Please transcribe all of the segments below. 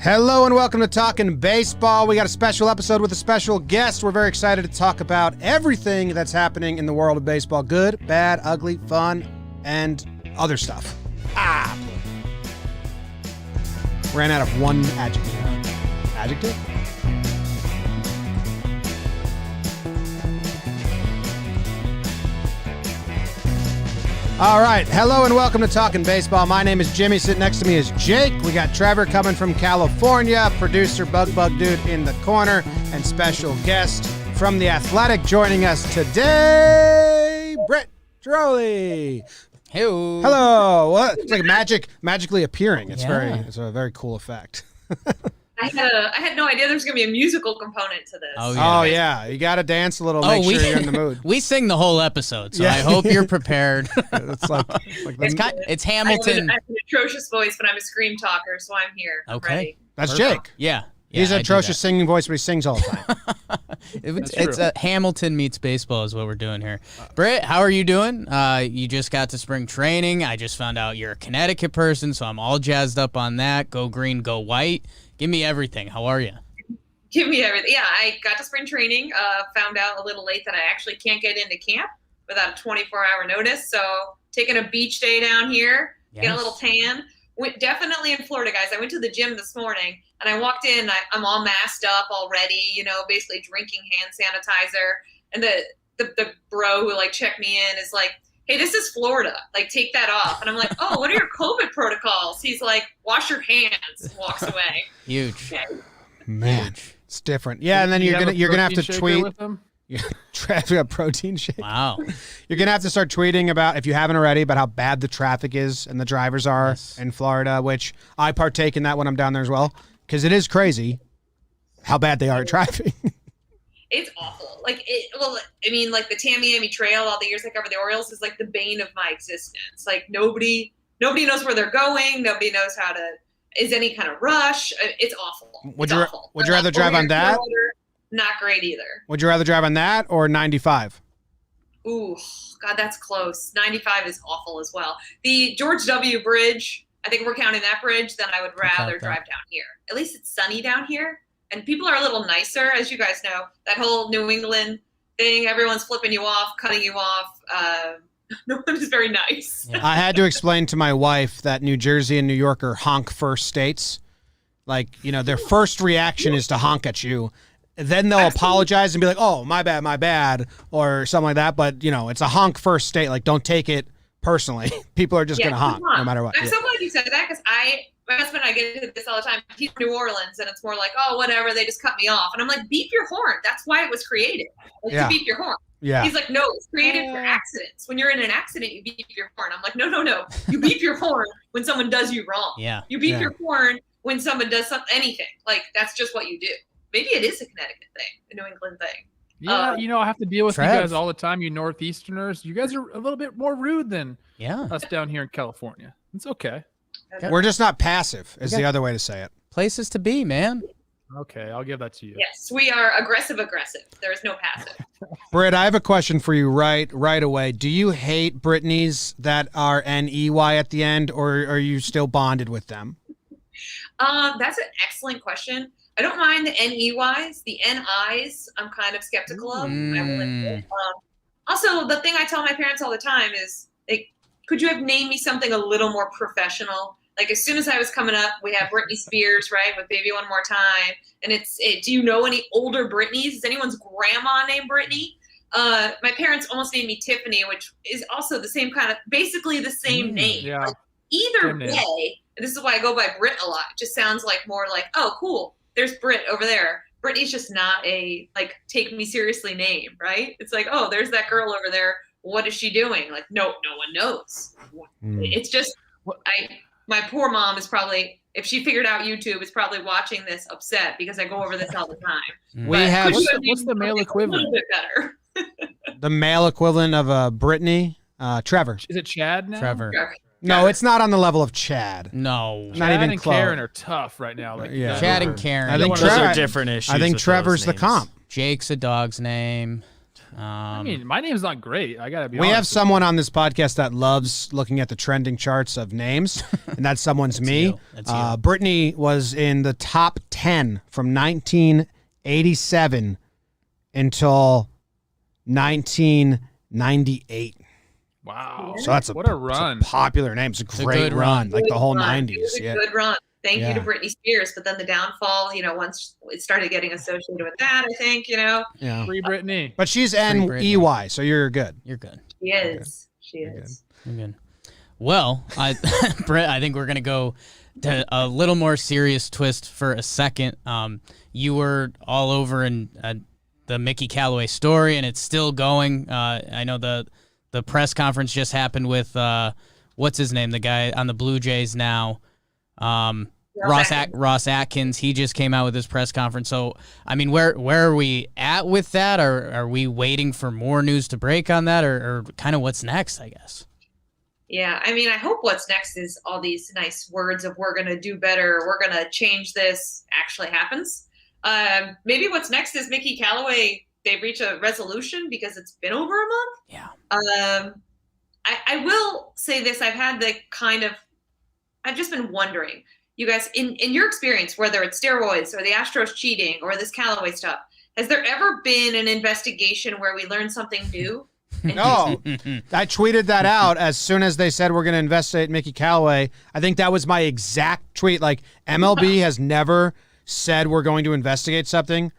Hello and welcome to Talkin' Baseball. We got a special episode with a special guest. We're very excited to talk about everything that's happening in the world of baseball. Good, bad, ugly, fun, and other stuff. Ran out of one adjective. Adjective? All right. Hello and welcome to Talkin' Baseball. My name is Jimmy. Sitting next to me is Jake. We got Trevor coming from California, producer Bug Dude in the corner, and special guest from The Athletic joining us today, Britt, Trolley. Hello. Hello. What? It's like magically appearing. It's a very cool effect. I had no idea there was going to be a musical component to this. Oh yeah. You got to dance a little, make sure you're in the mood. We sing the whole episode, so I hope you're prepared. It's Hamilton. I have an atrocious voice, but I'm a scream talker, so I'm here. I'm ready. That's Jake. Yeah. He's an atrocious singing voice, but he sings all the time. It's a Hamilton meets baseball is what we're doing here. Britt, how are you doing? You just got to spring training. I just found out you're a Connecticut person, so I'm all jazzed up on that. Go green, go white. Give me everything. How are you? Give me everything. Yeah, I got to spring training, found out a little late that I actually can't get into camp without a 24-hour notice. So taking a beach day down here, get a little tan. Definitely in Florida, guys. I went to the gym this morning, and I walked in. I'm all masked up already, basically drinking hand sanitizer. And the bro who, checked me in is like, hey, this is Florida. Take that off. And I'm like, oh, what are your COVID protocols? He's like, wash your hands. And walks away. Huge. Okay. Man, it's different. Yeah, and then you're gonna have to tweet. A protein shake. Wow. You're gonna have to start tweeting about, if you haven't already, about how bad the traffic is and the drivers are in Florida, which I partake in that when I'm down there as well, because it is crazy how bad they are at driving. It's awful. The Tamiami Trail, all the years I covered the Orioles, is the bane of my existence. Nobody knows where they're going. Nobody knows is any kind of rush. It's awful. Would you rather drive on that? Not great either. Would you rather drive on that or 95? Ooh, God, that's close. 95 is awful as well. The George W. Bridge, I think we're counting that bridge, then I would rather drive down here. At least it's sunny down here. And people are a little nicer, as you guys know. That whole New England thing, everyone's flipping you off, cutting you off. No one is very nice. Yeah. I had to explain to my wife that New Jersey and New York are honk first states. Their first reaction is to honk at you. Then they'll apologize and be like, oh, my bad, or something like that. But, it's a honk first state. Don't take it personally. People are just going to honk no matter what. I'm so glad you said that, because my husband and I get into this all the time. He's from New Orleans, and it's more like, oh, whatever, they just cut me off. And I'm like, beep your horn. That's why it was created, to beep your horn. Yeah. He's like, no, it's created for accidents. When you're in an accident, you beep your horn. I'm like, no. You beep your horn when someone does you wrong. Yeah. You beep your horn when someone does anything. That's just what you do. Maybe it is a Connecticut thing, a New England thing. Yeah, I have to deal with you guys all the time, you Northeasterners. You guys are a little bit more rude than us down here in California. It's okay. We're just not passive, is the other way to say it. Places to be, man. Okay, I'll give that to you. Yes, we are aggressive. There is no passive. Britt, I have a question for you right away. Do you hate Britneys that are N-E-Y at the end, or are you still bonded with them? That's an excellent question. I don't mind the N-E-Ys. The N-Is, I'm kind of skeptical of. Also, the thing I tell my parents all the time is, could you have named me something a little more professional? As soon as I was coming up, we have Britney Spears, right, with Baby One More Time. And do you know any older Britneys? Is anyone's grandma named Britney? My parents almost named me Tiffany, which is also the same basically the same name. Yeah. Either way, and this is why I go by Britt a lot. It just sounds more oh, cool. There's Britt over there. Britney's just not a take me seriously name, right? It's oh, there's that girl over there. What is she doing? No one knows. It's just my poor mom is probably, if she figured out YouTube, is probably watching this upset because I go over this all the time. What's the male equivalent? A little bit better. The male equivalent of a Brittany, Trevor. Is it Chad now? Trevor. No, it's not on the level of Chad. No. Not even and close. Karen are tough right now. Chad and Karen. I think those are different issues. I think with Trevor's those the comp. Jake's a dog's name. I mean, my name's not great. I gotta be. We honest have someone on this podcast that loves looking at the trending charts of names, and that someone's me. That's you. Britney was in the top 10 from 1987 until 1998. Wow. So that's what a run. Popular name. It's a great run. Like the whole 90s. It was a yeah. good run. Thank you to Britney Spears. But then the downfall, once it started getting associated with that, I think, Yeah. Free Britney. But she's N-E-Y, so you're good. You're good. She is. She is. You're good. Well, Britt, I think we're going to go to a little more serious twist for a second. You were all over in the Mickey Callaway story, and it's still going. I know the press conference just happened with, what's his name, the guy on the Blue Jays now, Ross Atkins. He just came out with his press conference. So, I mean, where are we at with that? Are we waiting for more news to break on that, or kind of what's next, I guess? Yeah, I mean, I hope what's next is all these nice words of we're going to do better, we're going to change this actually happens. Maybe what's next is Mickey Callaway, they reach a resolution because it's been over a month. Yeah. I will say this. I've just been wondering, you guys, in your experience, whether it's steroids or the Astros cheating or this Callaway stuff, has there ever been an investigation where we learned something new? No, I tweeted that out as soon as they said we're going to investigate Mickey Callaway. I think that was my exact tweet. Like, MLB has never said we're going to investigate something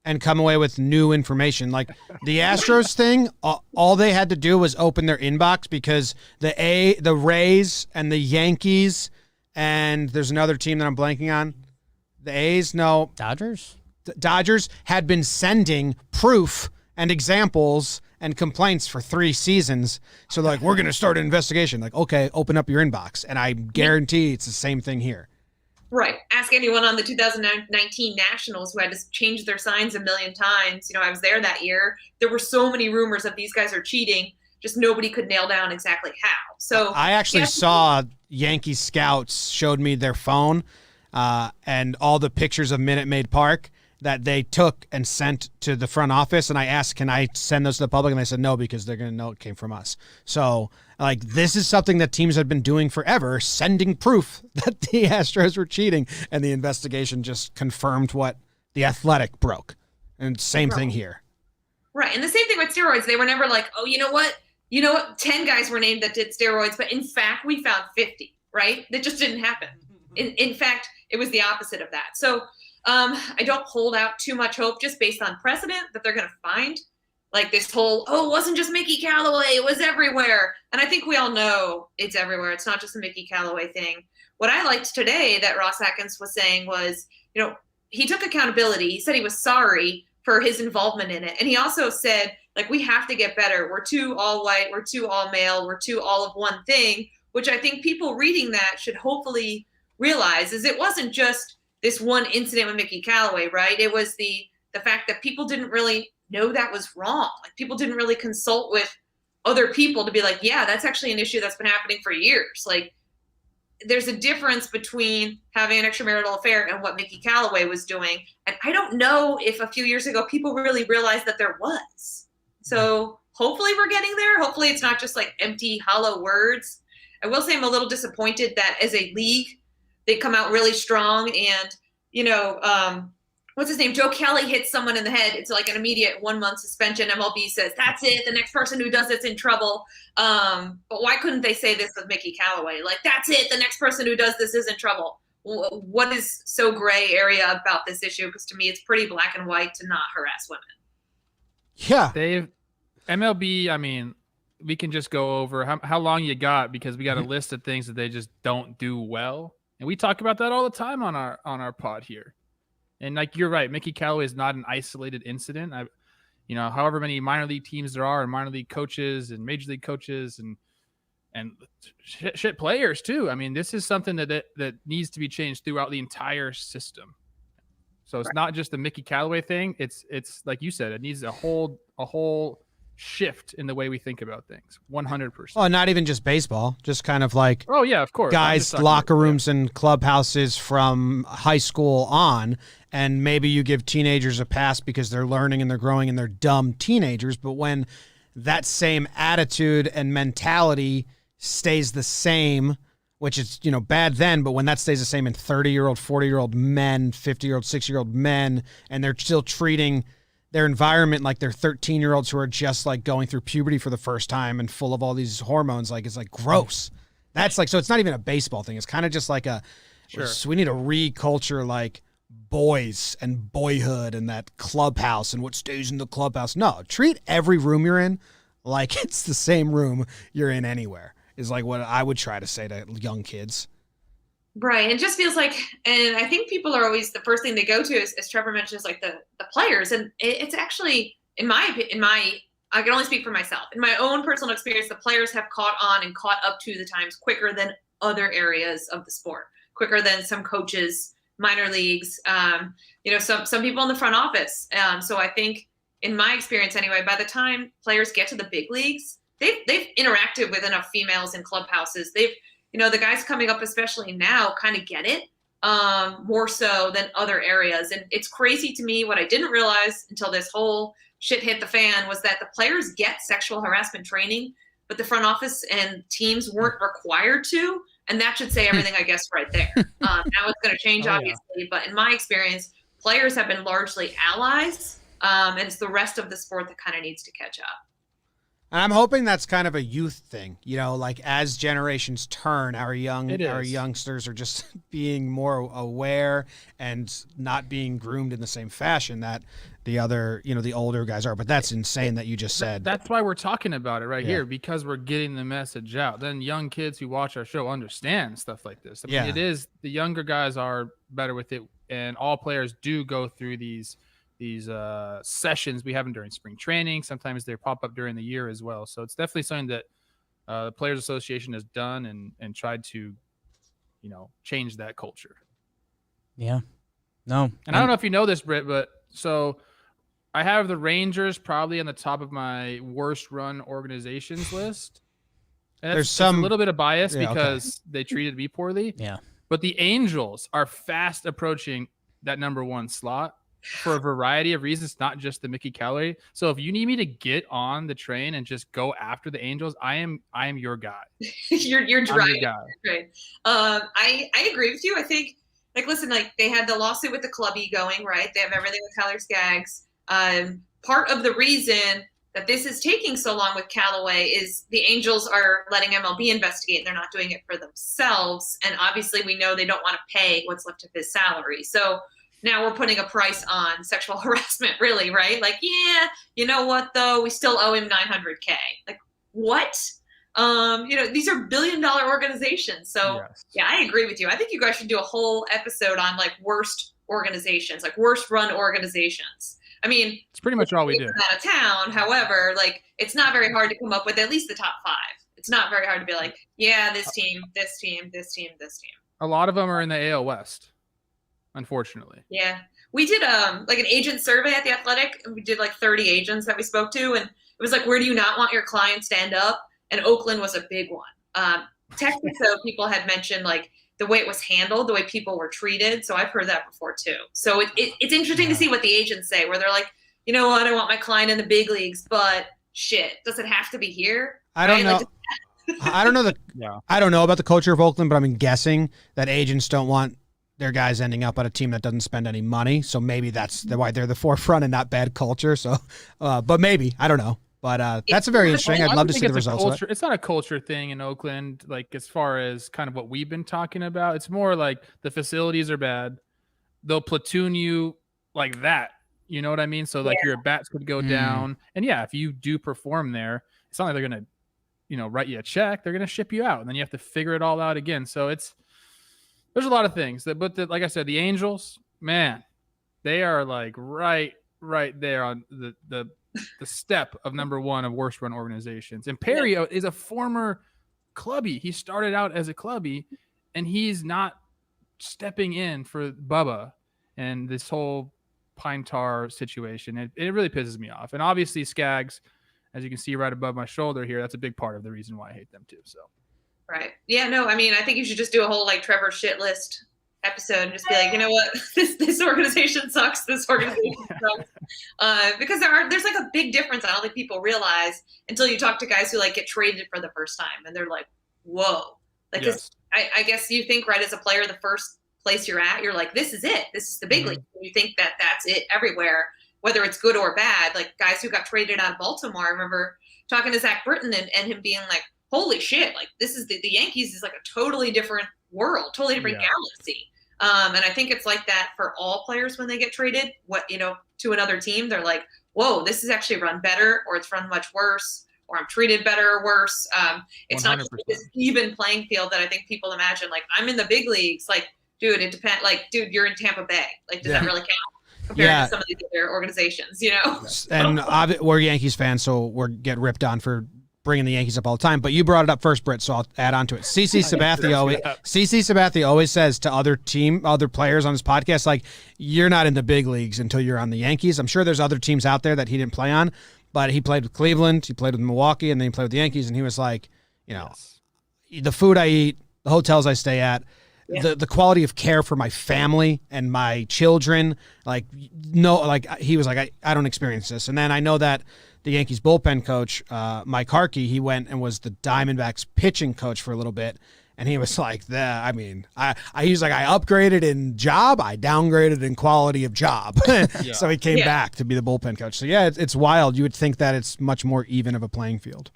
and come away with new information. Like the Astros thing, all they had to do was open their inbox because the Rays and the Yankees, and there's another team that I'm blanking on. The A's, no. Dodgers had been sending proof and examples and complaints for 3 seasons. So like, we're going to start an investigation. Like, okay, open up your inbox. And I guarantee it's the same thing here. Right. Ask anyone on the 2019 Nationals who had to change their signs a million times. I was there that year. There were so many rumors of these guys are cheating. Just nobody could nail down exactly how. So I actually saw Yankee scouts showed me their phone and all the pictures of Minute Maid Park that they took and sent to the front office. And I asked, can I send those to the public? And they said no, because they're going to know it came from us. So like, this is something that teams have been doing forever, sending proof that the Astros were cheating. And the investigation just confirmed what The Athletic broke. And same thing here. Right. And the same thing with steroids. They were never like, oh, you know what? 10 guys were named that did steroids. But in fact, we found 50, right? That just didn't happen. In fact, it was the opposite of that. So I don't hold out too much hope just based on precedent that they're going to find like this whole, it wasn't just Mickey Callaway, it was everywhere. And I think we all know it's everywhere. It's not just a Mickey Callaway thing. What I liked today that Ross Atkins was saying was, he took accountability. He said he was sorry for his involvement in it. And he also said, like, we have to get better. We're too all white. We're too all male. We're too all of one thing, which I think people reading that should hopefully realize is it wasn't just this one incident with Mickey Callaway, right? It was the fact that people didn't really know that was wrong. Like, people didn't really consult with other people to be like, yeah, that's actually an issue that's been happening for years. Like, there's a difference between having an extramarital affair and what Mickey Callaway was doing. And I don't know if a few years ago people really realized that there was. So hopefully we're getting there. Hopefully it's not just like empty, hollow words. I will say I'm a little disappointed that as a league, they come out really strong and, what's his name? Joe Kelly hits someone in the head. It's like an immediate 1-month suspension. MLB says, that's it. The next person who does it's in trouble. But why couldn't they say this with Mickey Callaway? Like, that's it. The next person who does this is in trouble. What is so gray area about this issue? Because to me, it's pretty black and white to not harass women. Yeah. MLB, I mean, we can just go over how long you got because we got a list of things that they just don't do well. And we talk about that all the time on our pod here. And like, you're right, Mickey Callaway is not an isolated incident. However many minor league teams there are and minor league coaches and major league coaches and shit players too. I mean, this is something that needs to be changed throughout the entire system. So it's not just the Mickey Callaway thing. It's like you said, it needs a whole shift in the way we think about things. 100%. Oh, not even just baseball, just kind of like Oh yeah, of course. guys' locker rooms and clubhouses from high school on, and maybe you give teenagers a pass because they're learning and they're growing and they're dumb teenagers, but when that same attitude and mentality stays the same, which is, bad then, but when that stays the same in 30-year-old, 40-year-old men, 50-year-old, 60-year-old men, and they're still treating their environment like they're 13-year-olds who are just like going through puberty for the first time and full of all these hormones, like it's like gross. That's like, so it's not even a baseball thing. It's kind of just like so we need to reculture like boys and boyhood and that clubhouse and what stays in the clubhouse. No, treat every room you're in like it's the same room you're in anywhere, is like what I would try to say to young kids. Right. It just feels like, and I think people are always, the first thing they go to is, as Trevor mentioned, is like the players. And it's actually, I can only speak for myself. In my own personal experience, the players have caught on and caught up to the times quicker than other areas of the sport, quicker than some coaches, minor leagues, some people in the front office. So I think in my experience anyway, by the time players get to the big leagues, they've interacted with enough females in clubhouses. The guys coming up, especially now, kind of get it more so than other areas. And it's crazy to me. What I didn't realize until this whole shit hit the fan was that the players get sexual harassment training, but the front office and teams weren't required to. And that should say everything, I guess, right there. Now it's going to change, obviously. But in my experience, players have been largely allies. And it's the rest of the sport that kind of needs to catch up. And I'm hoping that's kind of a youth thing, like as generations turn, our youngsters are just being more aware and not being groomed in the same fashion that the other, the older guys are. But that's insane that you just said. That's why we're talking about it here, because we're getting the message out. Then young kids who watch our show understand stuff like this. I mean, it is, the younger guys are better with it, and all players do go through these sessions. We have them during spring training. Sometimes they pop up during the year as well. So it's definitely something that the Players Association has done and tried to, change that culture. Yeah. No. And I don't know if you know this, Britt, but so I have the Rangers probably on the top of my worst run organizations list. And There's it's a little bit of bias because they treated me poorly. Yeah. But the Angels are fast approaching that number one slot for a variety of reasons, not just the Mickey Callaway. So if you need me to get on the train and just go after the Angels, I am your guy. You're driving. Right. I agree with you. I think, listen, they had the lawsuit with the clubby going, right? They have everything with Tyler Skaggs. Part of the reason that this is taking so long with Callaway is the Angels are letting MLB investigate, and they're not doing it for themselves. And obviously we know they don't want to pay what's left of his salary. So now we're putting a price on sexual harassment, really, right? You know what, though? We still owe him $900K. What? These are billion-dollar organizations. So, yeah, I agree with you. I think you guys should do a whole episode on, worst organizations, worst-run organizations. I mean, it's pretty much all we do. Out of town, however, it's not very hard to come up with at least the top 5. It's not very hard to be this team, this team, this team, this team. A lot of them are in the AL West. Unfortunately. Yeah. We did an agent survey at The Athletic, and we did 30 agents that we spoke to, and it was where do you not want your clients to end up? And Oakland was a big one. Texas, though, people had mentioned the way it was handled, the way people were treated. So I've heard that before too. So it's interesting to see what the agents say, where they're you know what, I want my client in the big leagues, but shit, does it have to be here? I don't know. I don't know I don't know about the culture of Oakland, but I'm guessing that agents don't want their guys ending up on a team that doesn't spend any money. So maybe that's why they're the forefront and not bad culture. So, but maybe, I don't know. But that's a very interesting. I'd love to see the results of it. It's not a culture thing in Oakland, as far as kind of what we've been talking about. It's more the facilities are bad. They'll platoon you like that. You know what I mean? So your at-bats could go down. And yeah, if you do perform there, it's not like they're going to, write you a check. They're going to ship you out, and then you have to figure it all out again. So there's a lot of things but like I said, the Angels, man, they are right there on the step of number one of worst run organizations. And Perry is a former clubby. He started out as a clubby, and he's not stepping in for Bubba and this whole Pine Tar situation. It really pisses me off. And obviously Skaggs, as you can see right above my shoulder here, that's a big part of the reason why I hate them too. So. Right. Yeah, no, I mean, I think you should just do a whole like Trevor shit list episode and just be like, you know what, this organization sucks. This organization sucks. Because there's like a big difference. I don't think people realize until you talk to guys who like get traded for the first time, and they're like, whoa. Like, Yes. I guess you think, right, as a player, the first place you're at, you're like, this is it. This is the big league. You think that that's it everywhere, whether it's good or bad. Like guys who got traded out of Baltimore, I remember talking to Zach Britton and him being like, holy shit, like this is the Yankees is like a totally different world, totally different galaxy. And I think it's like that for all players when they get traded, to another team. They're like, whoa, this is actually run better, or it's run much worse, or I'm treated better or worse. It's 100%. Not just this even playing field that I think people imagine. Like, I'm in the big leagues. Like, dude, it depends. Like, dude, you're in Tampa Bay. Like, does that really count compared to some of these other organizations, And we're Yankees fans, so we're get ripped on for bringing the Yankees up all the time, but you brought it up first, Britt, so I'll add on to it. CC Sabathia always says to other players on his podcast, like, you're not in the big leagues until you're on the Yankees. I'm sure there's other teams out there that he didn't play on, but he played with Cleveland, he played with Milwaukee, and then he played with the Yankees, and he was like, the food I eat, the hotels I stay at, the quality of care for my family and my children, he was like, I don't experience this. And then I know that the Yankees bullpen coach, Mike Harkey, he went and was the Diamondbacks pitching coach for a little bit. And he was like, he was like, I upgraded in job, I downgraded in quality of job. So he came back to be the bullpen coach. So it's wild. You would think that it's much more even of a playing field.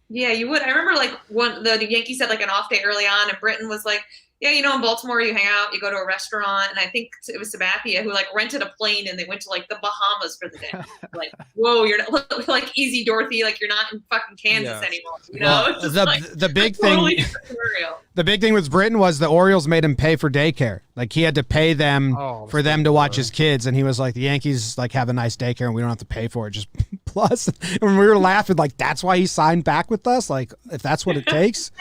Yeah, you would. I remember like when the Yankees had like an off day early on, and Britton was like, yeah, in Baltimore, you hang out, you go to a restaurant, and I think it was Sabathia who like rented a plane and they went to like the Bahamas for the day. Like, whoa, you're not like Easy Dorothy, like you're not in fucking Kansas anymore. Well, the big thing, totally the big thing with Britton was the Orioles made him pay for daycare. Like he had to pay them for them to watch his kids, and he was like, the Yankees like have a nice daycare and we don't have to pay for it. Just plus, and we were laughing like that's why he signed back with us. Like if that's what it takes.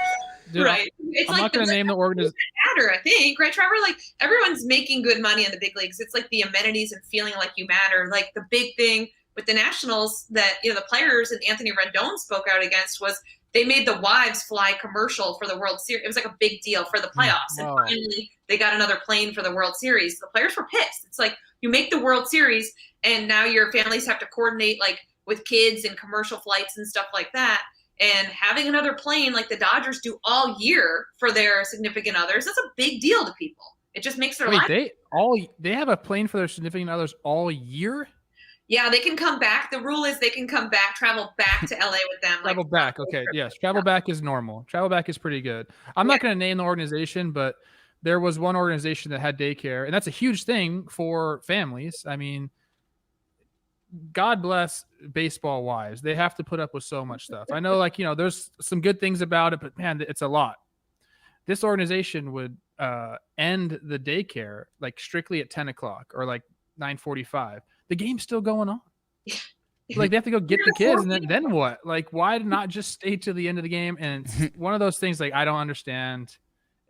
Dude, right. I'm not going to name the organization. Matter, I think, right, Trevor? Like everyone's making good money in the big leagues. It's like the amenities and feeling like you matter. Like the big thing with the Nationals that the players and Anthony Rendon spoke out against was they made the wives fly commercial for the World Series. It was like a big deal for the playoffs, and finally they got another plane for the World Series. The players were pissed. It's like you make the World Series, and now your families have to coordinate like with kids and commercial flights and stuff like that. And having another plane like the Dodgers do all year for their significant others, that's a big deal to people. It just makes their life. They have a plane for their significant others all year? Yeah, they can come back. The rule is they can come back, travel back to LA with them. Travel back. Okay, yes. Travel back is normal. Travel back is pretty good. I'm not going to name the organization, but there was one organization that had daycare, and that's a huge thing for families. I mean, God bless baseball wives. They have to put up with so much stuff. I know, there's some good things about it, but man, it's a lot. This organization would end the daycare like strictly at 10 o'clock or like 9:45. The game's still going on. Like they have to go get the kids, and then what? Like, why not just stay to the end of the game? And it's one of those things like I don't understand.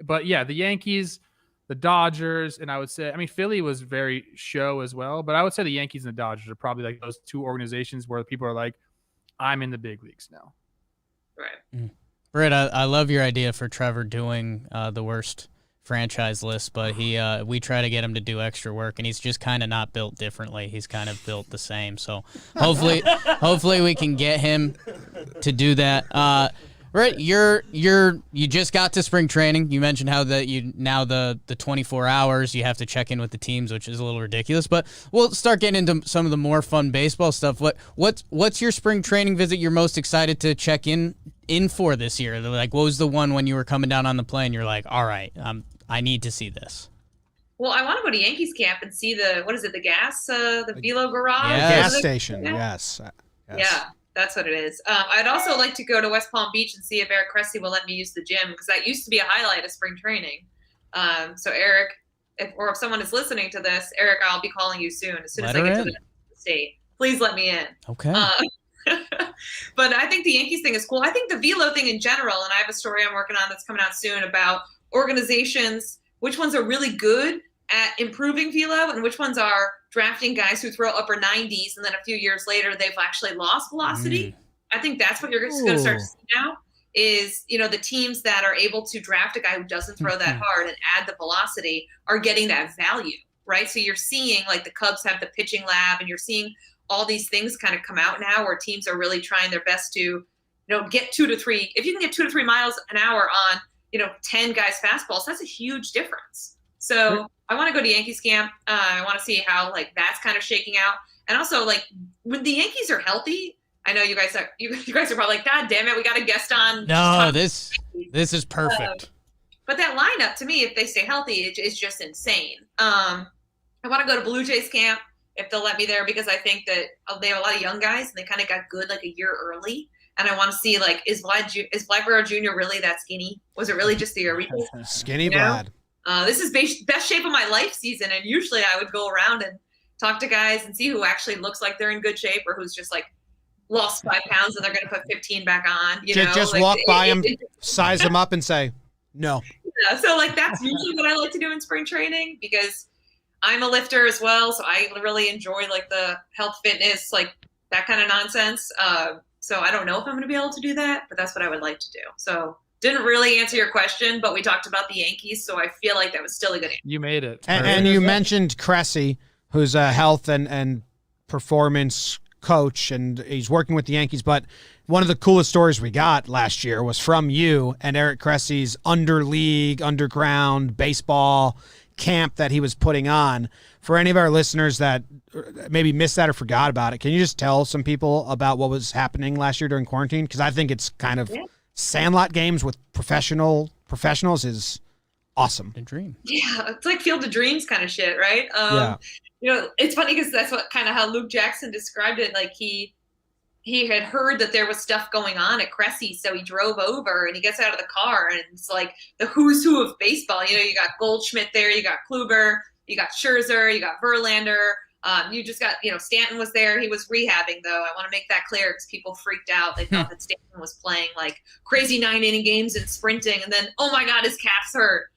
But yeah, the Yankees, the Dodgers, and I would say, Philly was very show as well, but I would say the Yankees and the Dodgers are probably like those two organizations where people are like, I'm in the big leagues now. Right. Britt, I love your idea for Trevor doing the worst franchise list, but we try to get him to do extra work, and he's just kind of not built differently. He's kind of built the same. So hopefully we can get him to do that. Right, you just got to spring training. You mentioned how the 24 hours you have to check in with the teams, which is a little ridiculous. But we'll start getting into some of the more fun baseball stuff. What's your spring training visit you're most excited to check in for this year? Like, what was the one when you were coming down on the plane? You're like, all right, I need to see this. Well, I want to go to Yankees camp and see the gas, the Velo garage, gas station. Yes. Yeah. That's what it is. I'd also like to go to West Palm Beach and see if Eric Cressy will let me use the gym, because that used to be a highlight of spring training. So Eric, if someone is listening to this, Eric, I'll be calling you soon. As soon as I get to the state, please let me in. Okay. But I think the Yankees thing is cool. I think the velo thing in general, and I have a story I'm working on that's coming out soon about organizations, which ones are really good at improving velo and which ones are drafting guys who throw upper 90s and then a few years later they've actually lost velocity. I think that's what you're going to start to see now is, the teams that are able to draft a guy who doesn't throw that hard and add the velocity are getting that value, right? So you're seeing like the Cubs have the pitching lab, and you're seeing all these things kind of come out now where teams are really trying their best to, get 2 to 3. If you can get 2 to 3 miles an hour on, 10 guys fastballs, that's a huge difference. So I want to go to Yankees camp. I want to see how like that's kind of shaking out. And also like when the Yankees are healthy, I know you guys are probably like, God damn it, we got a guest on. No, this is perfect. But that lineup, to me, if they stay healthy, is just insane. I want to go to Blue Jays camp if they'll let me there, because I think that they have a lot of young guys and they kind of got good like a year early. And I want to see like, is Vlad Guerrero Jr. really that skinny? Was it really just the urethra? Skinny Vlad. This is best shape of my life season, and usually I would go around and talk to guys and see who actually looks like they're in good shape or who's just like lost 5 pounds and they're going to put 15 back on. Just like, walk by them, size them up, and say no. Yeah, so like that's usually what I like to do in spring training, because I'm a lifter as well, so I really enjoy like the health, fitness, like that kind of nonsense. So I don't know if I'm going to be able to do that, but that's what I would like to do. So didn't really answer your question, but we talked about the Yankees, so I feel like that was still a good answer. You made it. And you mentioned Cressy, who's a health and performance coach, and he's working with the Yankees. But one of the coolest stories we got last year was from you and Eric Cressy's underground baseball camp that he was putting on. For any of our listeners that maybe missed that or forgot about it, can you just tell some people about what was happening last year during quarantine? Because I think it's kind of sandlot games with professionals is awesome. A dream. Yeah, it's like Field of Dreams kind of shit, right? It's funny because that's what kind of how Luke Jackson described it. Like he had heard that there was stuff going on at Cressy, so he drove over and he gets out of the car and it's like the who's who of baseball. You got Goldschmidt there, you got Kluber, you got Scherzer, you got Verlander. You just got, Stanton was there. He was rehabbing, though. I want to make that clear because people freaked out. They thought that Stanton was playing like crazy 9-inning games and sprinting, and then, oh my God, his calf's hurt.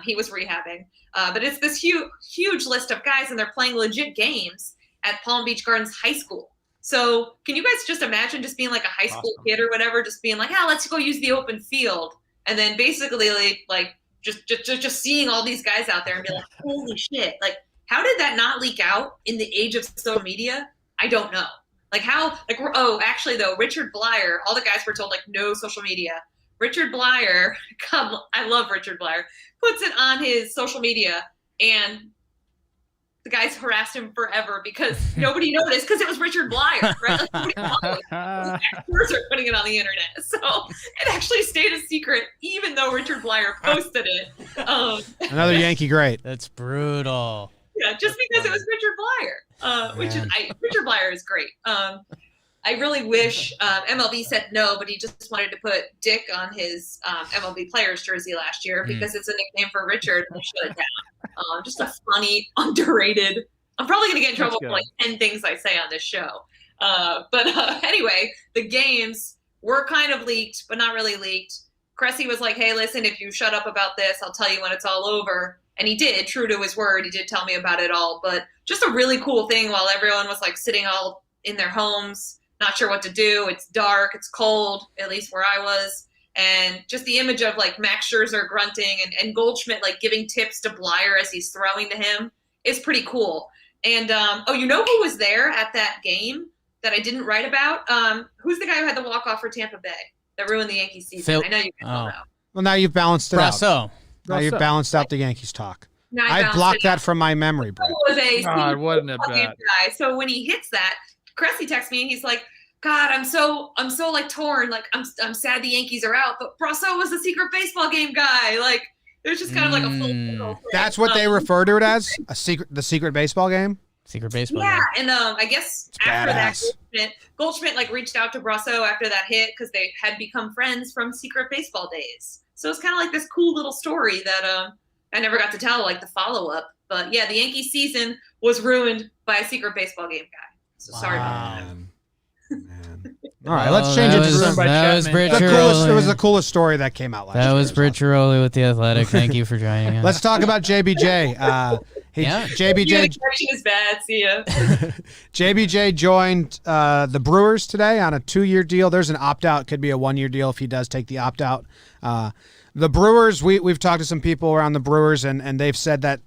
He was rehabbing. But it's this huge list of guys, and they're playing legit games at Palm Beach Gardens High School. So can you guys just imagine just being like a high school kid or whatever, just being like, let's go use the open field, and then basically like just seeing all these guys out there and be like, holy shit, like. How did that not leak out in the age of social media? I don't know. Actually though, Richard Blyer, all the guys were told like no social media. Richard Blyer, I love Richard Blyer, puts it on his social media, and the guys harassed him forever because nobody noticed because it was Richard Blyer, right? Like, experts are putting it on the internet. So it actually stayed a secret even though Richard Blyer posted it. Another Yankee great. That's brutal. Yeah, just because it was Richard Blyer, Richard Blyer is great. I really wish MLB said no, but he just wanted to put Dick on his MLB player's jersey last year because it's a nickname for Richard, and they shut it down. Just a funny, underrated. I'm probably going to get in trouble for like 10 things I say on this show. But anyway, the games were kind of leaked, but not really leaked. Cressy was like, hey, listen, if you shut up about this, I'll tell you when it's all over. And he did, true to his word. He did tell me about it all. But just a really cool thing while everyone was like sitting all in their homes, not sure what to do. It's dark. It's cold, at least where I was. And just the image of like Max Scherzer grunting and Goldschmidt like giving tips to Blyer as he's throwing to him is pretty cool. And, you know who was there at that game that I didn't write about? Who's the guy who had the walk-off for Tampa Bay that ruined the Yankees season? I know you guys all know. Well, now you've balanced it out. Now you've balanced out the Yankees talk. I blocked that from my memory, Britt. God, wasn't it bad? Guy. So when he hits that, Cressy texts me and he's like, God, I'm so like torn. Like I'm sad the Yankees are out, but Brasso was the secret baseball game guy. Like there's just kind of like a full circle. That's what they refer to it as, the secret baseball game. Secret baseball. Yeah, game. And I guess it's after badass. that, Goldschmidt like reached out to Brasso after that hit because they had become friends from secret baseball days. So it's kind of like this cool little story that I never got to tell, like the follow-up. But yeah, the Yankee season was ruined by a secret baseball game guy. So sorry about that. Man. All right, let's change it to some. That was Britt It was the coolest story that came out last year. That was Britt Ghiroli with The Athletic. Thank you for joining us. Let's talk about JBJ. JBJ. Connection is bad. See ya. JBJ joined the Brewers today on a 2-year deal. There's an opt-out. Could be a 1-year deal if he does take the opt-out. The Brewers, we've talked to some people around the Brewers, and they've said that,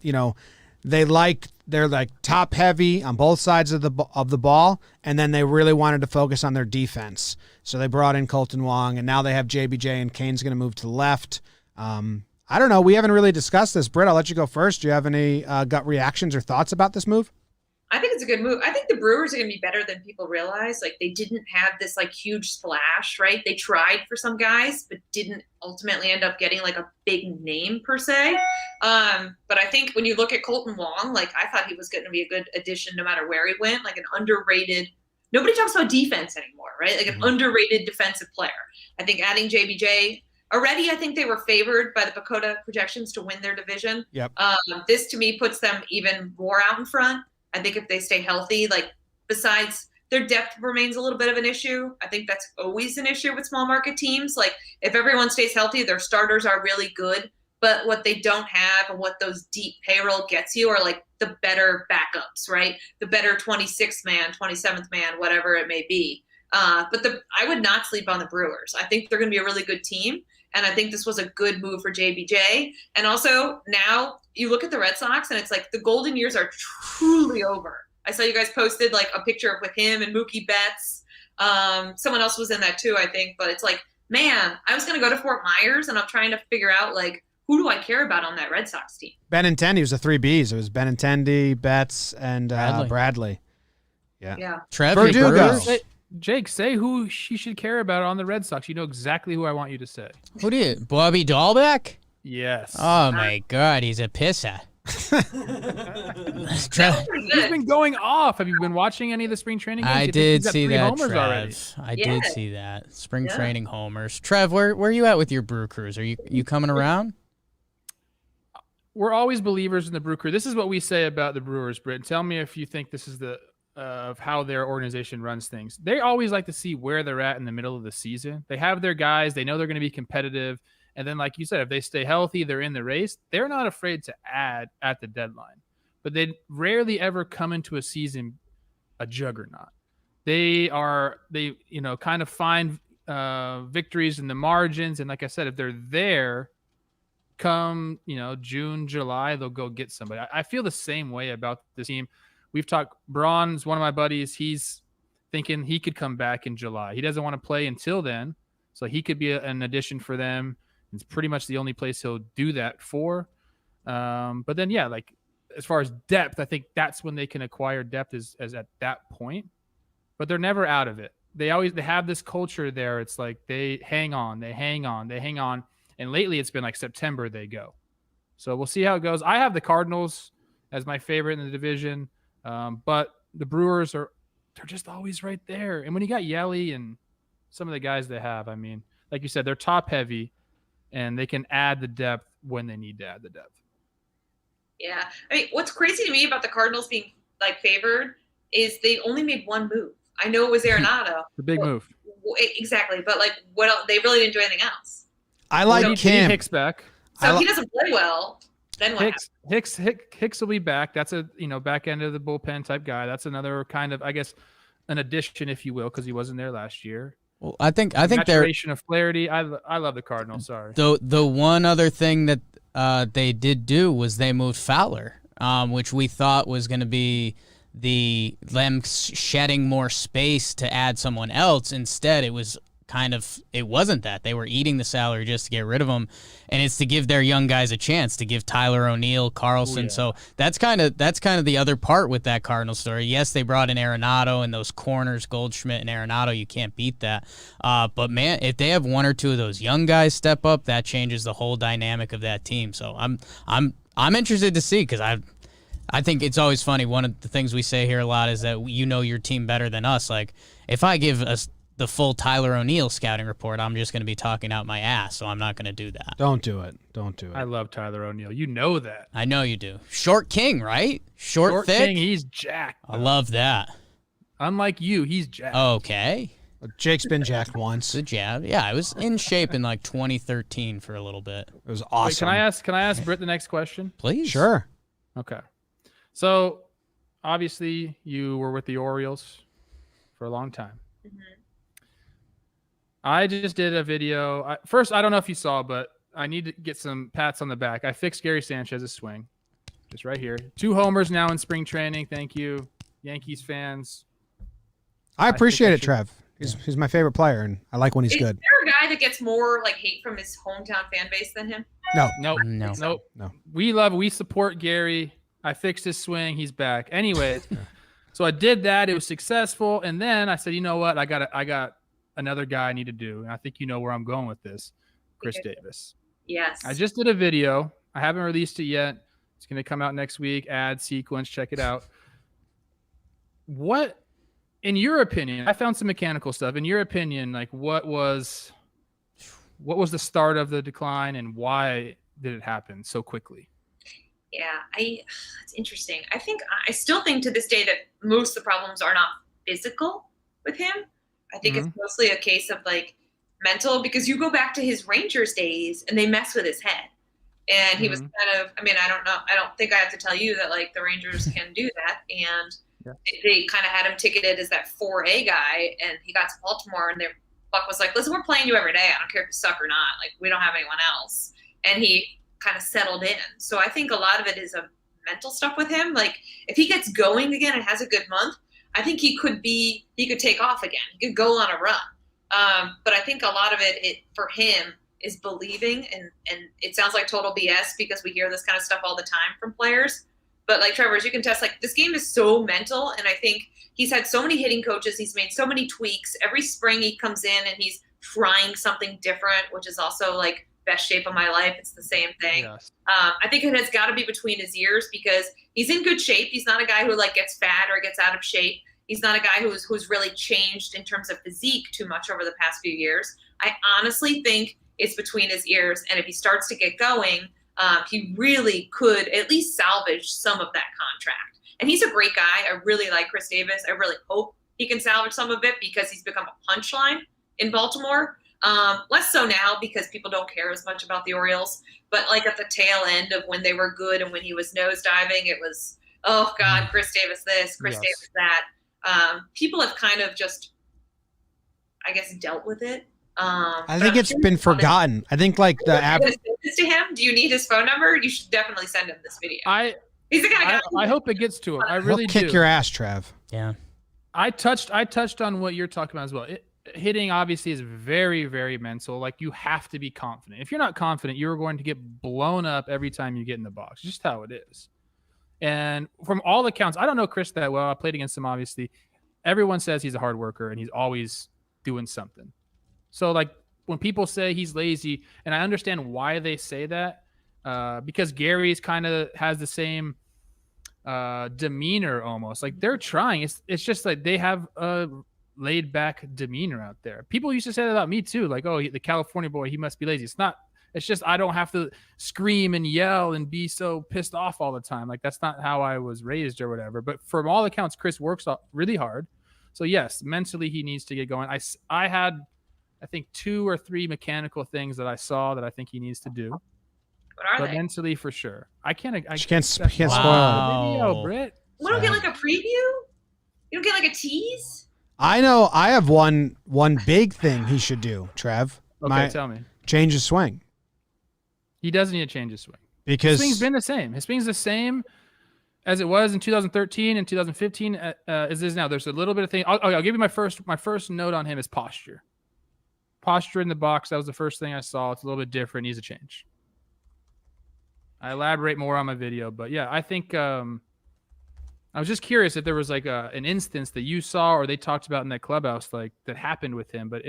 they're like top heavy on both sides of the ball, and then they really wanted to focus on their defense. So they brought in Colton Wong, and now they have JBJ, and Kane's going to move to the left. I don't know. We haven't really discussed this. Britt, I'll let you go first. Do you have any gut reactions or thoughts about this move? I think it's a good move. I think the Brewers are going to be better than people realize. Like, they didn't have this like huge splash, right? They tried for some guys, but didn't ultimately end up getting like a big name per se. But I think when you look at Colton Wong, like, I thought he was going to be a good addition no matter where he went, like an underrated. Nobody talks about defense anymore, right? Like an underrated defensive player. I think adding JBJ already, I think they were favored by the Bakota projections to win their division. Yep. This to me puts them even more out in front. I think if they stay healthy, like, besides their depth remains a little bit of an issue. I think that's always an issue with small market teams. Like, if everyone stays healthy, their starters are really good, but what they don't have and what those deep payroll gets you are like the better backups, right? The better 26th man, 27th man, whatever it may be. But I would not sleep on the Brewers. I think they're going to be a really good team. And I think this was a good move for JBJ. And also now you look at the Red Sox and it's like the golden years are truly over. I saw you guys posted like a picture with him and Mookie Betts. Someone else was in that too, I think. But it's like, man, I was going to go to Fort Myers and I'm trying to figure out like, who do I care about on that Red Sox team? Benintendi was the 3 Bs. It was Benintendi, Betts, and Bradley. Yeah. Trev, Verdugo. Jake, say who she should care about on the Red Sox. You know exactly who I want you to say. Who do you? Bobby Dahlbeck? Yes. Oh, my God. He's a pisser. He's been going off. Have you been watching any of the spring training games? I did see that, homers Trev. already. I did see that. Spring training homers. Trev, where are you at with your Brew Crews? Are you coming around? We're always believers in the Brew Crew. This is what we say about the Brewers, Britt. Tell me if you think this is the of how their organization runs things. They always like to see where they're at in the middle of the season. They have their guys. They know they're going to be competitive. And then, like you said, if they stay healthy, they're in the race. They're not afraid to add at the deadline. But they rarely ever come into a season a juggernaut. They kind of find victories in the margins. And like I said, if they're there, come, June, July, they'll go get somebody. I feel the same way about this team. We've talked, Braun's one of my buddies. He's thinking he could come back in July. He doesn't want to play until then. So he could be an addition for them. It's pretty much the only place he'll do that for. But then, like as far as depth, I think that's when they can acquire depth is at that point. But they're never out of it. They have this culture there. It's like they hang on. And lately it's been like September they go. So we'll see how it goes. I have the Cardinals as my favorite in the division. But the Brewers they're just always right there. And when you got Yelly and some of the guys they have, I mean, like you said, they're top heavy and they can add the depth when they need to add the depth. Yeah. I mean, what's crazy to me about the Cardinals being like favored is they only made one move. I know it was Arenado. The big move. Exactly. But like what else? They really didn't do anything else. I like Kim. Hicks back. So if he doesn't play well, then what Hicks will be back. That's a back end of the bullpen type guy. That's another kind of, I guess, an addition, if you will, because he wasn't there last year. Well, I think maturation of clarity. I love the Cardinals. Sorry. The one other thing that they did do was they moved Fowler, which we thought was going to be them shedding more space to add someone else. Instead, it wasn't that. They were eating the salary just to get rid of him, and it's to give their young guys a chance, to give Tyler O'Neill, Carlson. So that's kind of the other part with that Cardinal story. Yes, they brought in Arenado and those corners, Goldschmidt and Arenado. You can't beat that. But man, if they have one or two of those young guys step up, that changes the whole dynamic of that team. So I'm interested to see, because I think it's always funny. One of the things we say here a lot is that your team better than us. Like, if I give us the full Tyler O'Neill scouting report, I'm just going to be talking out my ass, so I'm not going to do that. Don't do it. I love Tyler O'Neill. You know that. I know you do. Short king, right? Short thick? King, he's jacked. I love that. Unlike you, he's jacked. Okay. Jake's been jacked once. Good jab. Yeah, I was in shape in like 2013 for a little bit. It was awesome. Wait, can I ask Britt the next question? Please. Sure. Okay. So obviously you were with the Orioles for a long time. Mm-hmm. I just did a video. First, I don't know if you saw, but I need to get some pats on the back. I fixed Gary Sanchez's swing. Just right here. 2 homers now in spring training. Thank you, Yankees fans. I appreciate it, Trev. He's my favorite player, and I like when he's good. Is there a guy that gets more like hate from his hometown fan base than him? No. We support Gary. I fixed his swing. He's back. Anyways, so I did that. It was successful, and then I said, you know what? I got another guy I need to do, and I think you know where I'm going with this. Chris Davis. Yes. I just did a video. I haven't released it yet. It's going to come out next week. Ad sequence. Check it out. What, in your opinion, I found some mechanical stuff. In your opinion, like what was the start of the decline and why did it happen so quickly? Yeah, it's interesting. I still think to this day that most of the problems are not physical with him. I think it's mostly a case of like mental, because you go back to his Rangers days and they mess with his head. And he was kind of, I don't think I have to tell you that like the Rangers can do that. And they kind of had him ticketed as that 4A guy, and he got to Baltimore and Buck was like, listen, we're playing you every day. I don't care if you suck or not. Like, we don't have anyone else. And he kind of settled in. So I think a lot of it is a mental stuff with him. Like, if he gets going again and has a good month, I think he could take off again. He could go on a run. But I think a lot of it for him is believing, and it sounds like total BS because we hear this kind of stuff all the time from players. But like Trevor, as you can test, like this game is so mental, and I think he's had so many hitting coaches. He's made so many tweaks. Every spring he comes in and he's trying something different, which is also like best shape of my life. It's the same thing. Yes. I think it has got to be between his ears because he's in good shape. He's not a guy who like gets fat or gets out of shape. He's not a guy who's really changed in terms of physique too much over the past few years. I honestly think it's between his ears, and if he starts to get going, he really could at least salvage some of that contract. And he's a great guy. I really like Chris Davis. I really hope he can salvage some of it because he's become a punchline in Baltimore. Less so now because people don't care as much about the Orioles. But like at the tail end of when they were good and when he was nosediving, it was, oh God, Chris Davis this, Chris Davis that. People have kind of just, I guess, dealt with it. I think it's been forgotten. I think like the app. To him, do you need his phone number? You should definitely send him this video. He's the kind of guy. I hope it gets to him. I really do. Kick your ass, Trev. Yeah. I touched on what you're talking about as well. Hitting obviously is very, very mental. Like you have to be confident. If you're not confident, you're going to get blown up every time you get in the box. Just how it is. And from all accounts, I don't know Chris that well. I played against him, obviously. Everyone says he's a hard worker and he's always doing something. So like when people say he's lazy, and I understand why they say that, because Gary's kind of has the same demeanor almost. Like they're trying. It's just like they have a laid back demeanor out there. People used to say that about me too. Like, oh, the California boy, he must be lazy. It's not. It's just I don't have to scream and yell and be so pissed off all the time. Like that's not how I was raised or whatever. But from all accounts, Chris works really hard. So yes, mentally he needs to get going. I had, I think 2 or 3 mechanical things that I saw that I think he needs to do. What are they? Mentally for sure. I can't spoil the video, Britt. We don't get like a preview? You don't get like a tease? I know. I have one big thing he should do, Trev. Okay, tell me. Change his swing. He doesn't need to change his swing. Because his swing's been the same. His swing's the same as it was in 2013 and 2015 as it is now. There's a little bit of thing. I'll give you my first note on him is posture. Posture in the box. That was the first thing I saw. It's a little bit different. Needs a change. I elaborate more on my video, but yeah, I think I was just curious if there was like an instance that you saw or they talked about in that clubhouse like that happened with him, but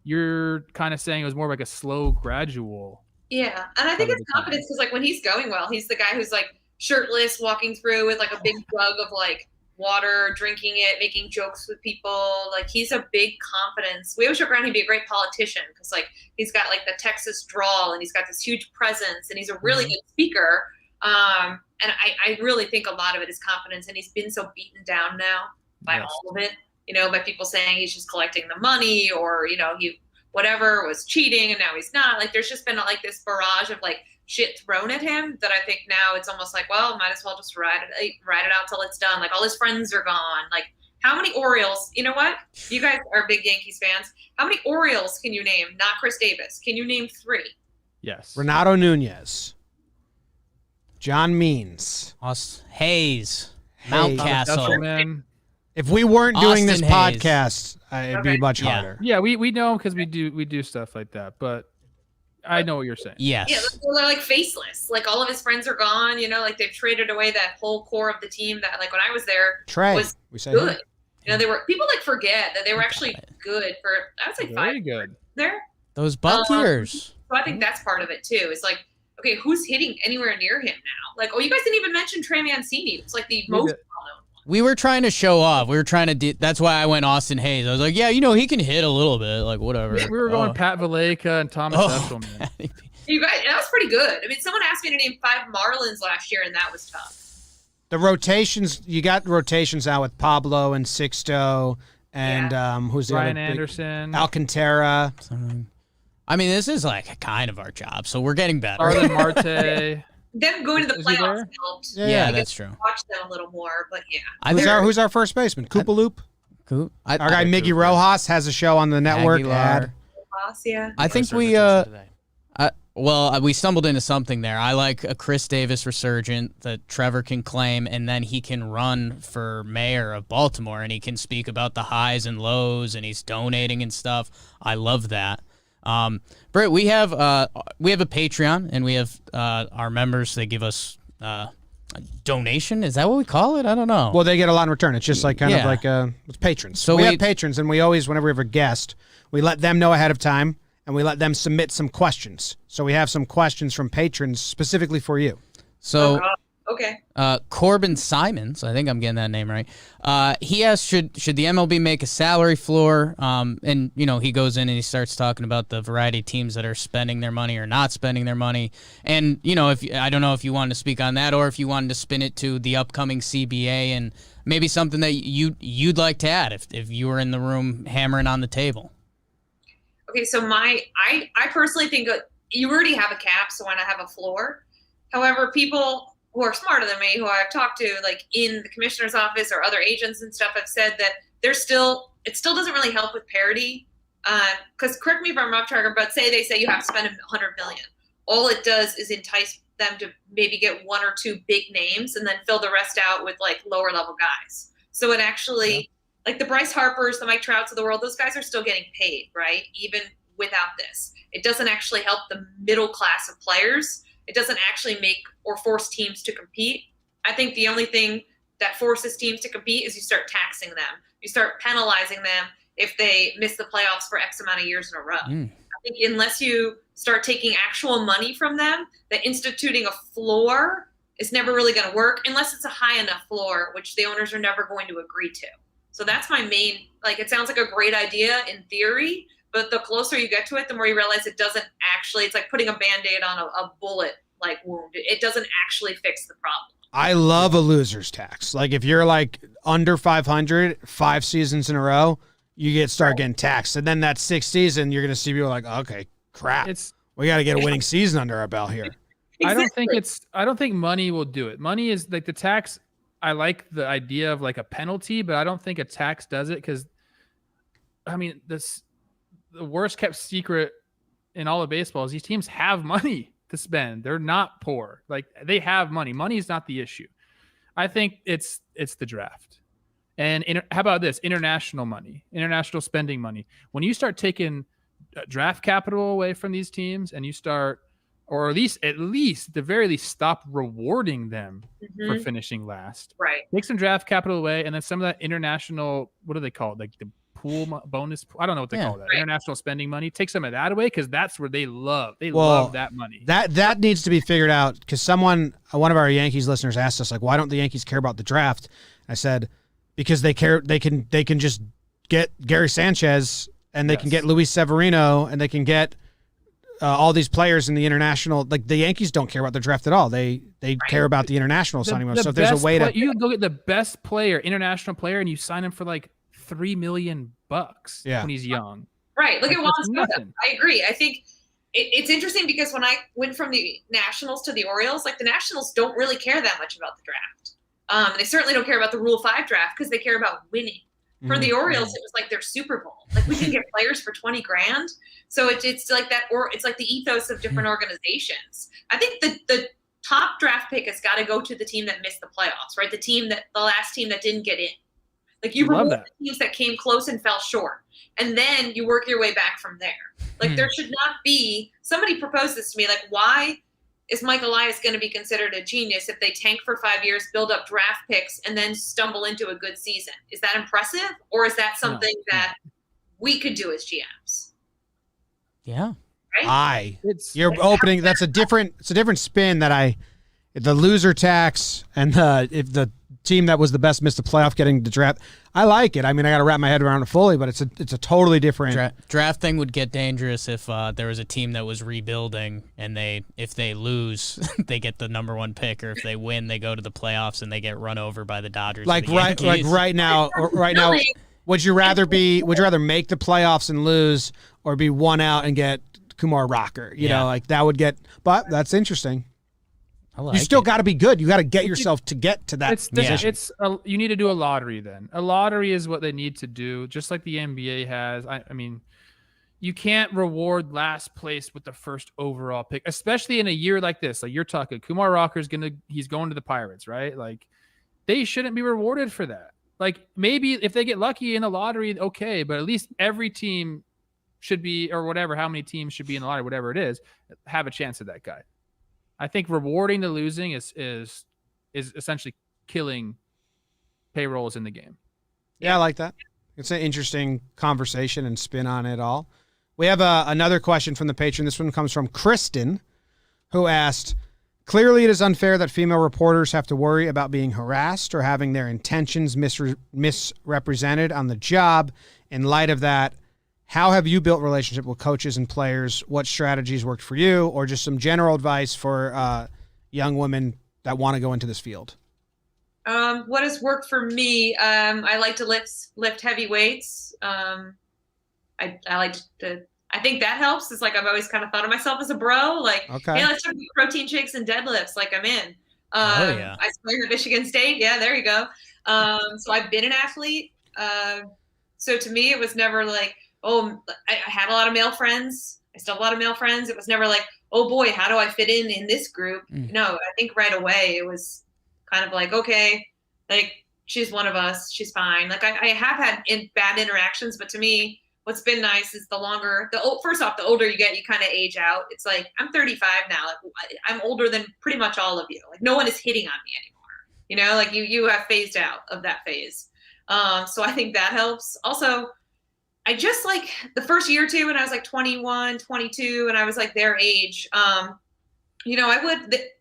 you're kind of saying it was more like a slow, gradual. Yeah, and I think it's confidence because like when he's going well, he's the guy who's like shirtless, walking through with like a big jug of like water, drinking it, making jokes with people. Like he's a big confidence. We always joke around he'd be a great politician because like he's got like the Texas drawl and he's got this huge presence and he's a really good speaker. And I really think a lot of it is confidence, and he's been so beaten down now by all of it, by people saying he's just collecting the money or, he whatever was cheating and now he's not. Like there's just been like this barrage of like shit thrown at him that I think now it's almost like, well, might as well just ride it out till it's done. Like all his friends are gone. Like how many Orioles, you know what? You guys are big Yankees fans. How many Orioles can you name? Not Chris Davis. Can you name 3? Yes. Renato Nunez. John Means. Hayes. Hayes. Mountcastle. Man. If we weren't doing this Austin Hayes. podcast, it'd be much Yeah. harder. Yeah, we know because we do stuff like that, but I know what you're saying. Yes. Yeah, they're like faceless. Like all of his friends are gone. You know, like they've traded away that whole core of the team that, like when I was there, Trey, was we say good. him. You know, they were people like forget that they were actually good for I would say 5 Very good. there. Those Buck years. So I think that's part of it too. It's like, okay, who's hitting anywhere near him now? Like, oh, you guys didn't even mention Trey Mancini. It's like the most well-known. We were trying to show off. We were trying to. That's why I went Austin Hayes. I was like, yeah, he can hit a little bit. Like whatever. We were going Pat Valleca and Thomas Eshelman. You guys, that was pretty good. I mean, someone asked me to name 5 Marlins last year, and that was tough. The rotations, you got rotations out with Pablo and Sixto and who's the Ryan other big- Anderson. Alcantara. I mean, this is like kind of our job, so we're getting better. Arlen Marte. Them going to the Is he playoffs there? helped. Yeah, I that's get to true. Watch them a little more, but yeah. Who's our first baseman? Koopaloop? Cool. Our guy Miggy Rojas has a show on the network. Aguilar. Boss, yeah. I think we we stumbled into something there. I like a Chris Davis resurgent that Trevor can claim, and then he can run for mayor of Baltimore, and he can speak about the highs and lows, and he's donating and stuff. I love that. Britt, we have a Patreon, and we have our members. They give us a donation. Is that what we call it? I don't know. Well, they get a lot in return. It's just like kind of Yeah. like it's patrons. So we we- have patrons, and we always, whenever we have a guest, we let them know ahead of time, and we let them submit some questions. So we have some questions from patrons specifically for you. So Okay. Corbin Simons, I think I'm getting that name right. He asked, should the MLB make a salary floor? And he goes in and he starts talking about the variety of teams that are spending their money or not spending their money. And if I don't know if you wanted to speak on that or if you wanted to spin it to the upcoming CBA and maybe something that you'd like to add if you were in the room hammering on the table. Okay, so I personally think you already have a cap, so why not have a floor? However, people who are smarter than me, who I've talked to, like in the commissioner's office or other agents and stuff, have said that it still doesn't really help with parity. Because correct me if I'm wrong, Tracker, but they say you have to spend $100 million. All it does is entice them to maybe get 1 or 2 big names and then fill the rest out with like lower level guys. So it actually, like the Bryce Harpers, the Mike Trouts of the world, those guys are still getting paid, right? Even without this, it doesn't actually help the middle class of players. It doesn't actually make or force teams to compete. I think the only thing that forces teams to compete is you start taxing them. You start penalizing them if they miss the playoffs for X amount of years in a row. I think unless you start taking actual money from them, that instituting a floor is never really going to work unless it's a high enough floor, which the owners are never going to agree to. So that's my main, it sounds like a great idea in theory, but the closer you get to it, the more you realize it doesn't actually, it's like putting a Band-Aid on a bullet wound. It doesn't actually fix the problem. I love a loser's tax. Like if you're like under 500, 5 seasons in a row, you start getting taxed. And then that 6th season, you're going to see people like, okay, crap. We got to get a winning season under our belt here. Exactly. I don't think money will do it. Money is like the tax. I like the idea of like a penalty, but I don't think a tax does it because, I mean, the worst kept secret in all of baseball is these teams have money to spend. They're not poor. Like they have money. Money is not the issue. I think it's the draft. And how about this? International money, international spending money. When you start taking draft capital away from these teams and you start, or at least at the very least, stop rewarding them for finishing last. Right. Take some draft capital away, and then some of that international, what do they call it? Like the pool bonus. I don't know what they call that. Right. International spending money. Take some of that away because that's where they love. They love that money. That needs to be figured out because one of our Yankees listeners asked us, like, why don't the Yankees care about the draft? I said, because they care. They can just get Gary Sanchez and they can get Luis Severino and they can get all these players in the international. Like the Yankees don't care about the draft at all. They care about the international signing. So if there's a way to, you can go get the best player, international player, and you sign him for like $3 million when he's young. Right. Look at Juan that's Soto. nothing. I agree. I think it's interesting because when I went from the Nationals to the Orioles, like the Nationals don't really care that much about the draft. They certainly don't care about the Rule 5 draft because they care about winning. For the Orioles, it was like their Super Bowl. Like we can get players for $20 grand. So it's like that, or it's like the ethos of different organizations. I think the top draft pick has got to go to the team that missed the playoffs, right? The last team that didn't get in. Like you reward the teams that came close and fell short, and then you work your way back from there. Like there should not be. Somebody proposed this to me. Like, why is Mike Elias going to be considered a genius if they tank for 5 years, build up draft picks, and then stumble into a good season? Is that impressive, or is that something that we could do as GMs? Yeah. Right? You're opening. That's a different spin that the loser tax and if the team that was the best missed the playoff getting the draft. I like it. I mean, I got to wrap my head around it fully, but it's a totally different draft thing. Would get dangerous if there was a team that was rebuilding and if they lose, they get the number 1 pick, or if they win, they go to the playoffs and they get run over by the Dodgers. Like right now. Would you rather make the playoffs and lose, or be one out and get Kumar Rocker? You know, like that would get. But that's interesting. You still got to be good. You got to get yourself to get to that position. You need to do a lottery then. A lottery is what they need to do, just like the NBA has. I mean, you can't reward last place with the first overall pick, especially in a year like this. Like you're talking, Kumar Rocker's he's going to the Pirates, right? Like they shouldn't be rewarded for that. Like maybe if they get lucky in the lottery, okay, but at least every team should be, or whatever, how many teams should be in the lottery, whatever it is, have a chance at that guy. I think rewarding the losing is essentially killing payrolls in the game. Yeah, I like that. It's an interesting conversation and spin on it all. We have another question from the patron. This one comes from Kristen, who asked, clearly it is unfair that female reporters have to worry about being harassed or having their intentions misrepresented on the job. In light of that, how have you built relationship with coaches and players? What strategies worked for you, or just some general advice for young women that want to go into this field? What has worked for me? I like to lift heavy weights. I think that helps. It's like I've always kind of thought of myself as a bro. Like, hey, let's talk about protein shakes and deadlifts. Like I'm in. I played at Michigan State. Yeah, there you go. So I've been an athlete. So to me, it was never like, oh, I had a lot of male friends. I still have a lot of male friends. It was never like, oh boy, how do I fit in this group? No, I think right away it was kind of like, okay, like she's one of us. She's fine. Like I have had bad interactions, but to me, what's been nice is first off, the older you get, you kind of age out. It's like, I'm 35 now. Like I'm older than pretty much all of you. Like no one is hitting on me anymore. You know, like you have phased out of that phase. So I think that helps. Also, I just like the first year or two when I was like 21, 22, and I was like their age, you know,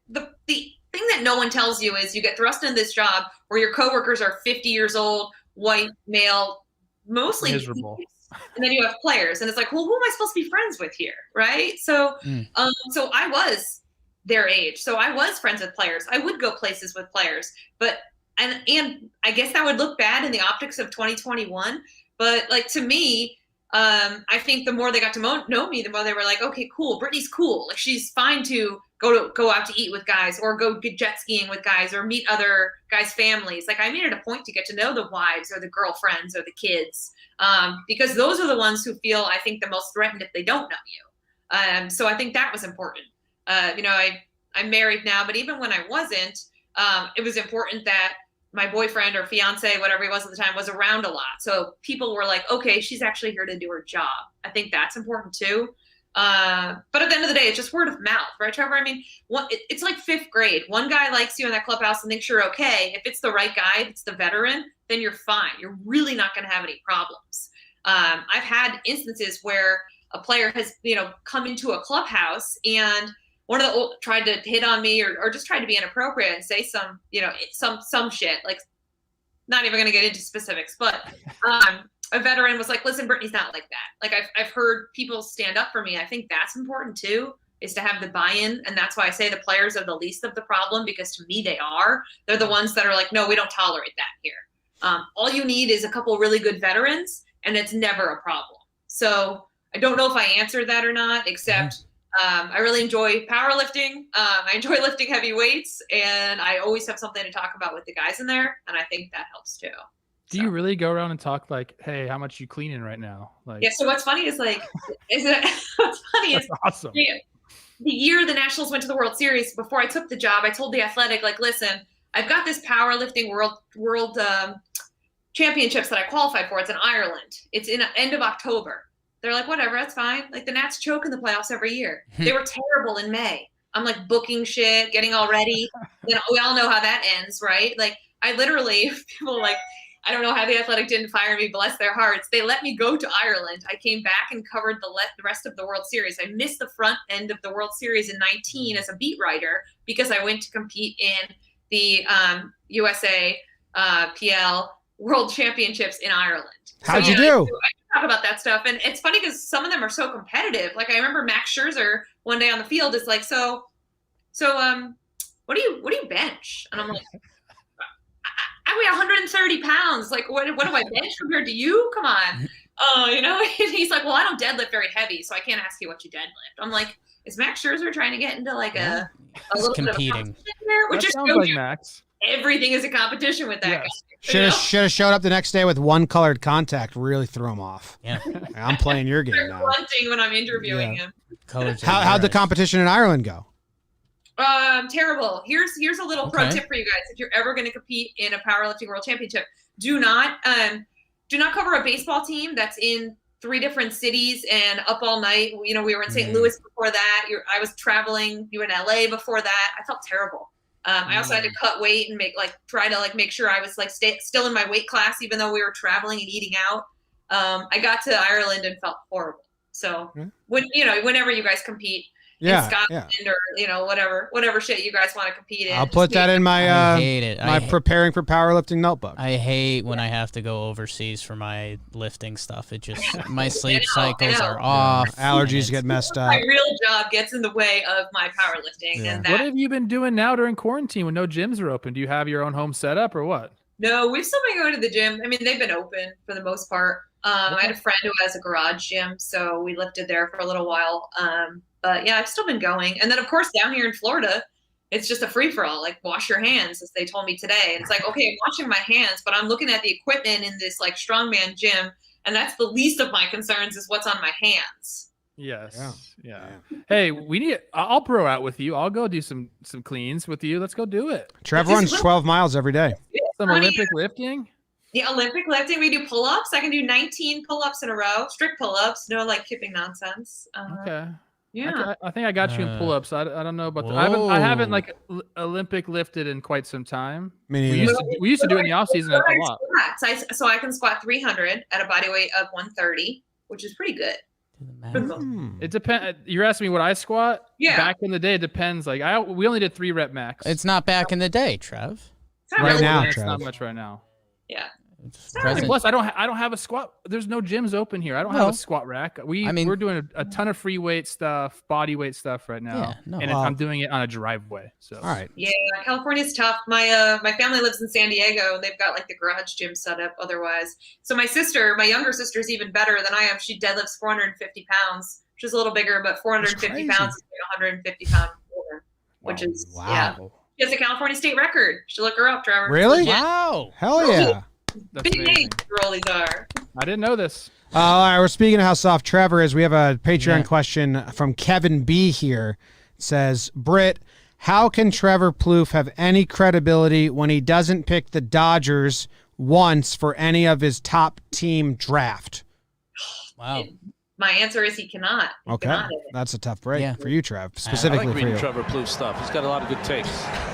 the thing that no one tells you is you get thrust in this job where your coworkers are 50 years old, white, male, mostly miserable. And then you have players and it's like, well, who am I supposed to be friends with here? Right. So, so I was their age. So I was friends with players. I would go places with players, and I guess that would look bad in the optics of 2021. But like to me, I think the more they got to know me, the more they were like, okay, cool. Brittany's cool. Like she's fine to go out to eat with guys or go get jet skiing with guys or meet other guys' families. Like I made it a point to get to know the wives or the girlfriends or the kids, because those are the ones who feel, I think, the most threatened if they don't know you. So I think that was important. You know, I'm married now, but even when I wasn't, it was important that my boyfriend or fiance, whatever he was at the time, was around a lot. So people were like, okay, she's actually here to do her job. I think that's important too. But at the end of the day, it's just word of mouth, right, Trevor? I mean, it's like fifth grade. One guy likes you in that clubhouse and thinks you're okay. If it's the right guy, if it's the veteran, then you're fine. You're really not going to have any problems. I've had instances where a player has, you know, come into a clubhouse and one of the old tried to hit on me or just tried to be inappropriate and say some, you know, some shit, like not even going to get into specifics, but a veteran was like, listen, Brittany's not like that. Like I've heard people stand up for me. I think that's important too, is to have the buy-in. And that's why I say the players are the least of the problem, because to me, they're the ones that are like, no, we don't tolerate that here. All you need is a couple of really good veterans and it's never a problem. So I don't know if I answered that or not, except I really enjoy powerlifting. I enjoy lifting heavy weights, and I always have something to talk about with the guys in there, and I think that helps too. Do you really go around and talk like, hey, how much you cleaning right now? Like, Yeah. So what's funny is what's funny is awesome. The year the Nationals went to the World Series, before I took the job, I told The Athletic, like, listen, I've got this powerlifting world championships that I qualified for. It's in Ireland. It's in end of October. They're like, whatever, that's fine. Like, the Nats choke in the playoffs every year. They were terrible in May. I'm like booking shit, getting all ready. You know, we all know how that ends, right? Like, I literally, people like, I don't know how The Athletic didn't fire me, bless their hearts. They let me go to Ireland. I came back and covered the rest of the World Series. I missed the front end of the World Series in 19 as a beat writer because I went to compete in the USA PL World Championships in Ireland. How'd you do? Talk about that stuff, and it's funny because some of them are so competitive. Like, I remember Max Scherzer one day on the field is like, so what do you bench? And I'm like, I weigh 130 pounds. Like, what do I bench compared to you? Come on. You know, he's like, well, I don't deadlift very heavy, so I can't ask you what you deadlift. I'm like, is Max Scherzer trying to get into like a little competing bit of a there? Which That is sounds like Max. everything is a competition with that guy. Should have showed up the next day with one colored contact. Really threw him off. Yeah. I'm playing your game They're now. grunting when I'm interviewing him. Colors. How'd the competition in Ireland go? Terrible. Here's a little pro tip for you guys. If you're ever going to compete in a powerlifting world championship, do not cover a baseball team that's in 3 different cities and up all night. You know, we were in St. Louis before that. I was traveling. You were in LA before that. I felt terrible. I also had to cut weight and try to make sure I was still in my weight class, even though we were traveling and eating out. I got to Ireland and felt horrible. So whenever you guys compete in Scotland or whatever shit you guys want to compete in, I'll put that in my I hate it. my preparing for powerlifting notebook. I hate when I have to go overseas for my lifting stuff. It just my sleep cycles are off. Allergies get messed up. My real job gets in the way of my powerlifting. Yeah. And that, What have you been doing now during quarantine when no gyms are open? Do you have your own home setup or what? No, we've still been going to the gym. I mean, they've been open for the most part. I had a friend who has a garage gym, so we lifted there for a little while. But yeah, I've still been going. And then, of course, down here in Florida, it's just a free-for-all. Like, wash your hands, as they told me today. And it's like, okay, I'm washing my hands, but I'm looking at the equipment in this strongman gym, and that's the least of my concerns is what's on my hands. Yes. Yeah. Hey, I'll bro out with you. I'll go do some cleans with you. Let's go do it. Trevor runs 12 miles every day. Some Olympic lifting. Yeah, Olympic lifting. We do pull-ups. I can do 19 pull-ups in a row, strict pull-ups, no kipping nonsense. Okay. Yeah. I think I got you in pull-ups. I don't know about I haven't Olympic lifted in quite some time. We used to do it in the off season a lot. So I can squat 300 at a body weight of 130, which is pretty good. It depends. You're asking me what I squat? Yeah. Back in the day, it depends. We only did 3 rep max. It's not back in the day, Trev. Right now, it's Trev. not much right now. Yeah. Plus, I don't have a squat. There's no gyms open here. I don't have a squat rack. We're doing a ton of free weight stuff, body weight stuff right now, I'm doing it on a driveway. So all right. Yeah, California's tough. My family lives in San Diego, and they've got the garage gym set up. Otherwise, so my younger sister, is even better than I am. She deadlifts 450 pounds, which is a little bigger, but 450 pounds is 150 pounds more, which is She has a California state record. You should look her up, Trevor. Really? Wow. Hell yeah. Big names Ghiroli's are. I didn't know this. All right, we're speaking of how soft Trevor is. We have a Patreon question from Kevin B here. It says, Britt, how can Trevor Plouffe have any credibility when he doesn't pick the Dodgers once for any of his top team draft? Wow. My answer is he cannot. He cannot. That's a tough break for you, Trev. Specifically for you. Trevor Plouffe stuff. He's got a lot of good takes.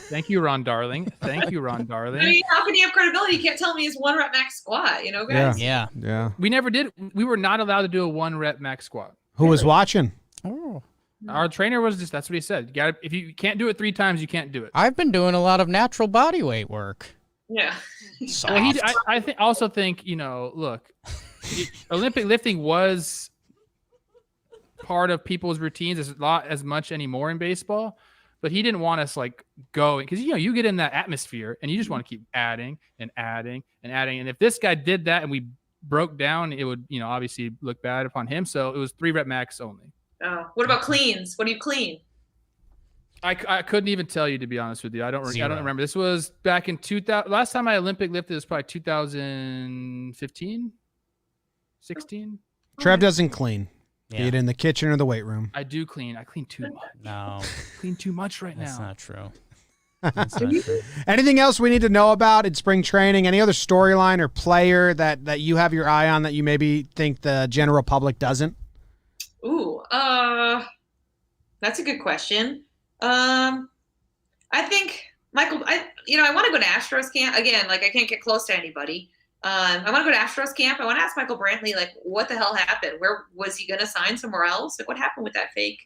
Thank you, Ron Darling. Thank you, Ron Darling. I mean, how can he have credibility? You can't tell me his 1 rep max squat, guys? Yeah. We never did. We were not allowed to do a 1 rep max squat. Who was watching? Oh. Our trainer was that's what he said. If you can't do it 3 times, you can't do it. I've been doing a lot of natural body weight work. Yeah. Soft. Well, I think, look, Olympic lifting was part of people's routines as much anymore in baseball, but he didn't want us going because you get in that atmosphere and you just want to keep adding and adding and adding, and if this guy did that and we broke down, it would obviously look bad upon him. So it was 3 rep max only. Oh, what about cleans? What do you clean? I couldn't even tell you, to be honest with you. I don't remember. This was back in 2000. Last time I Olympic lifted was probably 2015, 16. Trev doesn't clean. Yeah. Be it in the kitchen or the weight room. I do clean. I clean too much. No, Clean too much right that's now. not true. That's not true. Anything else we need to know about in spring training? Any other storyline or player that you have your eye on that you maybe think the general public doesn't? Ooh, that's a good question. I think Michael. I want to go to Astros camp again. Like I can't get close to anybody. I want to go to Astros camp. I want to ask Michael Brantley, like, what the hell happened? Where was he going to sign somewhere else? Like, what happened with that fake,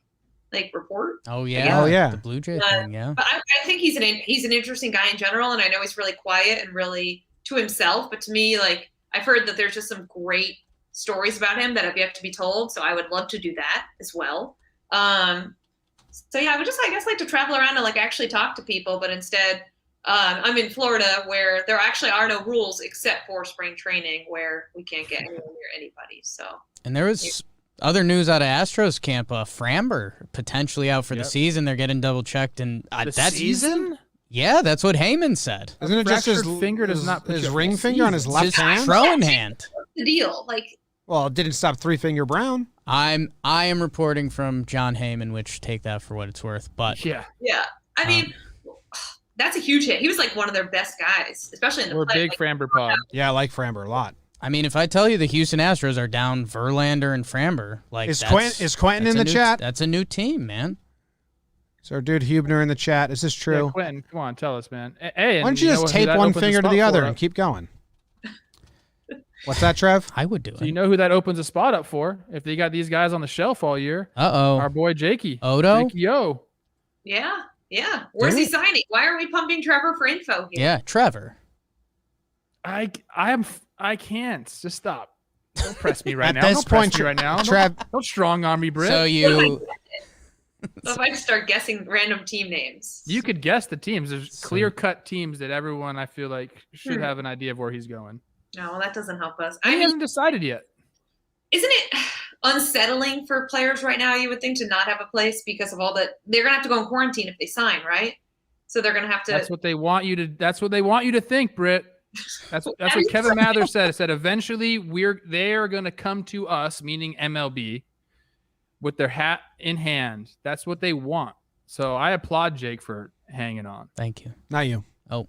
like, report? Oh yeah. Oh, yeah. The Blue Jay thing. Yeah. But I think he's an interesting guy in general, and I know he's really quiet and really to himself. But to me, like, I've heard that there's just some great stories about him that have yet to be told. So I would love to do that as well. So yeah, I would just, I guess, like to travel around and like actually talk to people, but instead, I'm in Florida where there actually are no rules except for spring training where we can't get anywhere near anybody. So. And there was other news out of Astros camp. Framber potentially out for the season. They're getting double checked, and that season. Yeah, that's what Heyman said. Isn't it just his finger does not put his you ring on finger on his season. left His hand? throwing hand. What's the deal? Like. Well, it didn't stop 3-Finger Brown. I am reporting from John Heyman, which take that for what it's worth. But Yeah. I mean, that's a huge hit. He was like one of their best guys, especially in the We're play. big Framber pod. Yeah, I like Framber a lot. I mean, if I tell you the Houston Astros are down Verlander and Framber, like Is Quentin in the chat? That's a new team, man. Is our dude Hubner in the chat? Is this true? Yeah, Quentin, come on, tell us, man. Hey, Why and don't you know just who tape that one opens finger to spot the other for and us? keep going? What's that, Trev? I would do it. So you know who that opens a spot up for? If they got these guys on the shelf all year, Uh-oh. our boy Jakey. Odo? Jakey O. Yeah. Where's he signing? Why are we pumping Trevor for info here? Yeah, Trevor. I can't. Just stop. Don't press me right At now. this Don't press point, me right now. Trev, Don't strong arm me, Britt. So you So if I just start guessing random team names. You could guess the teams. There's clear-cut teams that everyone, I feel like, should have an idea of where he's going. No, well, that doesn't help us. I haven't decided yet. Isn't it unsettling for players right now, you would think, to not have a place because of all that? They're going to have to go in quarantine if they sign, right? So they're going to have to. That's what they want you to think, Britt. That's what Kevin Mather said. Said eventually they are going to come to us, meaning MLB, with their hat in hand. That's what they want. So I applaud Jake for hanging on. Thank you. not you. Oh,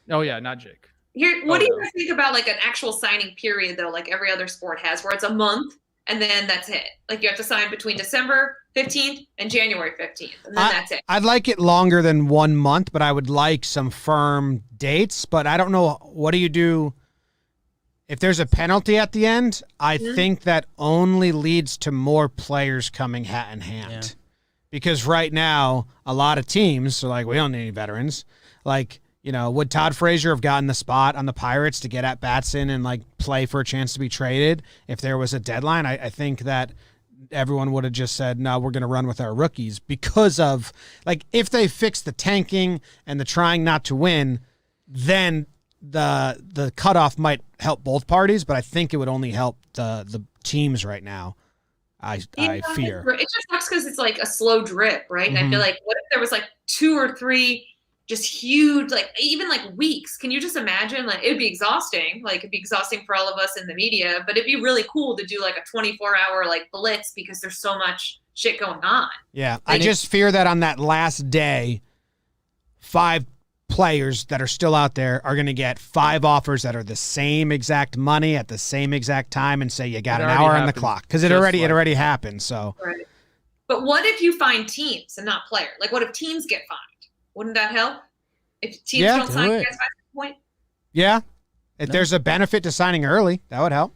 yeah, not Jake. Here, what do you guys think about like an actual signing period though, like every other sport has, where it's a month and then that's it? Like you have to sign between December 15th and January 15th, and then that's it. I'd like it longer than 1 month, but I would like some firm dates. But I don't know, what do you do if there's a penalty at the end? I think that only leads to more players coming hat in hand. Yeah. Because right now, a lot of teams are like, we don't need any veterans. Like, would Todd Frazier have gotten the spot on the Pirates to get at bats in and like play for a chance to be traded if there was a deadline? I think that everyone would have just said, no, we're going to run with our rookies because of like, if they fix the tanking and the trying not to win, then the cutoff might help both parties, but I think it would only help the teams right now. I fear. It just sucks because it's like a slow drip, right? And I feel like, what if there was like 2 or 3 just huge, like even like weeks? Can you just imagine? Like it'd be exhausting. Like it'd be exhausting for all of us in the media, but it'd be really cool to do like a 24-hour like blitz because there's so much shit going on. Yeah, I just fear that on that last day, 5 players that are still out there are going to get 5 offers that are the same exact money at the same exact time and say you got an hour on the clock because it already happened. So, right. But what if you find teams and not players? Like what if teams get fined? Wouldn't that help? If teams don't sign guys by that point? Yeah. If there's a benefit to signing early, that would help.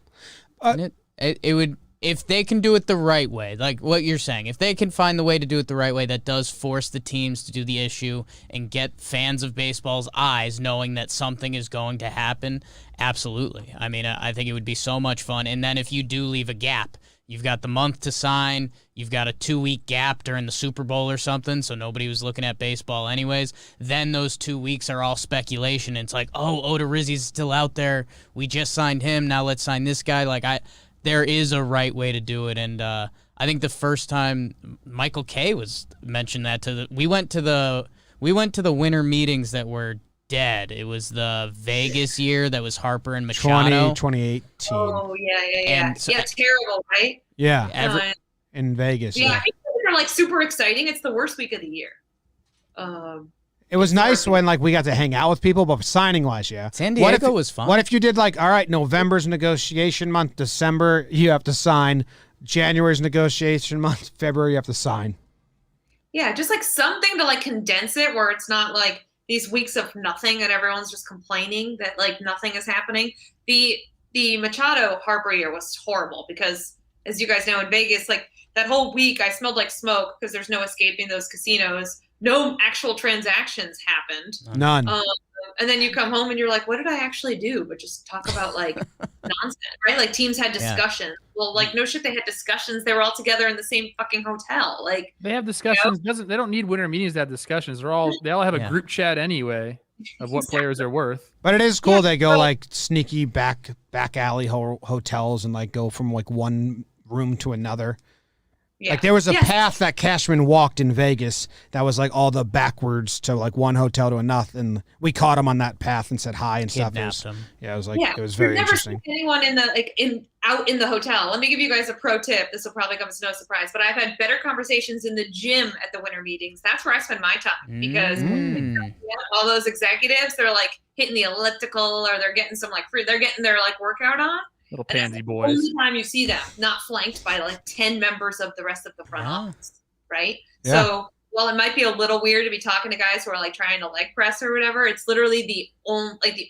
it would, if they can do it the right way, like what you're saying, if they can find the way to do it the right way, that does force the teams to do the issue and get fans of baseball's eyes knowing that something is going to happen. Absolutely. I mean, I think it would be so much fun. And then if you do leave a gap, you've got the month to sign. You've got a 2-week gap during the Super Bowl or something, so nobody was looking at baseball anyways. Then those 2 weeks are all speculation. And it's like, oh, Odorizzi's still out there. We just signed him. Now let's sign this guy. Like there is a right way to do it, and I think the first time Michael K was mentioned that we went to the winter meetings that were dead. It was the Vegas year that was Harper and Machado. 2018. Oh yeah. And so- yeah, terrible, right? Yeah, in Vegas. Yeah, Yeah. I think they're like super exciting. It's the worst week of the year. It was nice when like we got to hang out with people, but signing wise, yeah. San Diego was fun. What if you did like, all right, November's negotiation month, December you have to sign, January's negotiation month, February you have to sign. Yeah, just like something to like condense it where it's not like these weeks of nothing and everyone's just complaining that like nothing is happening. The Machado Harper year was horrible because, as you guys know, in Vegas, like that whole week I smelled like smoke because there's no escaping those casinos. No actual transactions happened. None. And then you come home and you're like, what did I actually do? But just talk about like nonsense, right? Like teams had discussions. Yeah. Well, like no shit, they had discussions. They were all together in the same fucking hotel. Like they have discussions. They don't need winter meetings to have discussions. They all have a group chat anyway of what players are worth. But it is cool they go like sneaky back alley hotels and like go from like one room to another. Yeah. Like there was a path that Cashman walked in Vegas that was like all the backwards to like one hotel to another, and we caught him on that path and said hi and stuff. It was like it was very interesting. Anyone in the out in the hotel. Let me give you guys a pro tip. This will probably come as no surprise, but I've had better conversations in the gym at the winter meetings. That's where I spend my time because all those executives, they're like hitting the elliptical or they're getting some like free. They're getting their like workout on. Little pansy boys. The only time you see them, not flanked by like 10 members of the rest of the front office, right? Yeah. So while it might be a little weird to be talking to guys who are like trying to leg press or whatever, it's literally the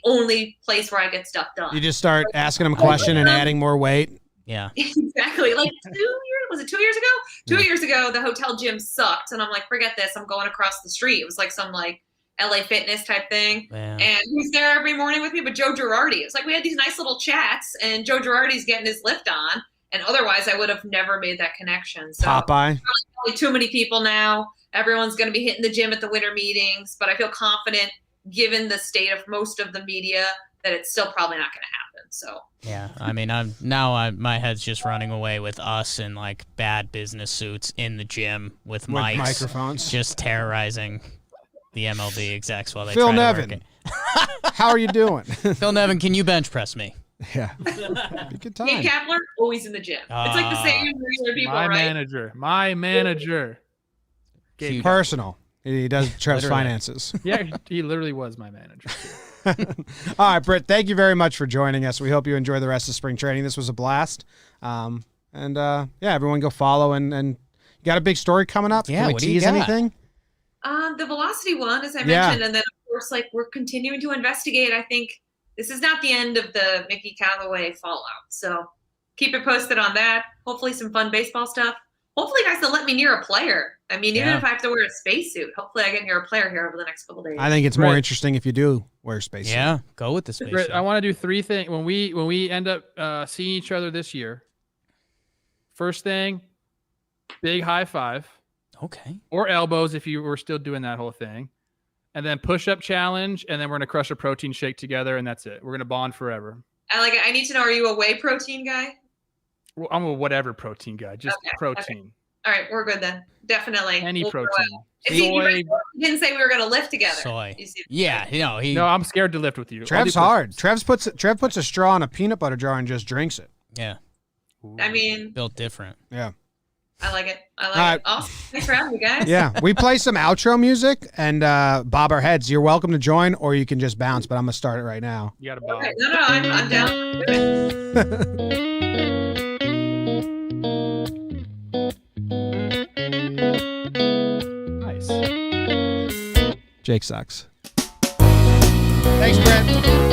only place where I get stuff done. You just start asking them a question and adding more weight. Yeah, exactly. Like 2 years, was it 2 years ago? 2 years ago, the hotel gym sucked, and I'm like, forget this. I'm going across the street. It was like some like LA Fitness type thing. Man. And who's there every morning with me but Joe Girardi. It's like we had these nice little chats and Joe Girardi's getting his lift on, and otherwise I would have never made that connection. So Popeye. Probably too many people now. Everyone's going to be hitting the gym at the winter meetings, but I feel confident given the state of most of the media that it's still probably not going to happen. So yeah, I mean, my head's just running away with us in like bad business suits in the gym with microphones, just terrorizing the MLB execs while they Phil try Nevin. to work it. How are you doing? Phil Nevin, can you bench press me? Yeah. Good time. Nate Kapler, always in the gym. It's like the same regular people, my right? My manager. Personal. He does Trev's finances. Yeah, he literally was my manager. All right, Britt, thank you very much for joining us. We hope you enjoy the rest of spring training. This was a blast. Everyone go follow and you got a big story coming up. Yeah, Can we what do you tease got? anything? The velocity one, as I mentioned, and then of course, like we're continuing to investigate. I think this is not the end of the Mickey Callaway fallout. So keep it posted on that. Hopefully some fun baseball stuff. Hopefully guys will let me near a player. I mean, even if I have to wear a spacesuit, hopefully I get near a player here over the next couple days. I think it's more interesting if you do wear a spacesuit. Yeah, go with the spacesuit. I want to do three things when we end up seeing each other this year. First thing, big high five. Okay. Or elbows if you were still doing that whole thing. And then push-up challenge, and then we're going to crush a protein shake together, and that's it. We're going to bond forever. I like it. I need to know, are you a whey protein guy? Well, I'm a whatever protein guy, just protein. Okay. All right, we're good then. Definitely. Any protein. You didn't say we were going to lift together. Soy. Yeah, No, I'm scared to lift with you. Trev's hard. Trev puts a straw in a peanut butter jar and just drinks it. Yeah. I mean, built different. Yeah. I like it. It. Awesome. Thanks for having me, guys. Yeah, we play some outro music and bob our heads. You're welcome to join, or you can just bounce, but I'm going to start it right now. You got to bob. Okay. No, I'm down. Nice. Jake sucks. Thanks, Brett.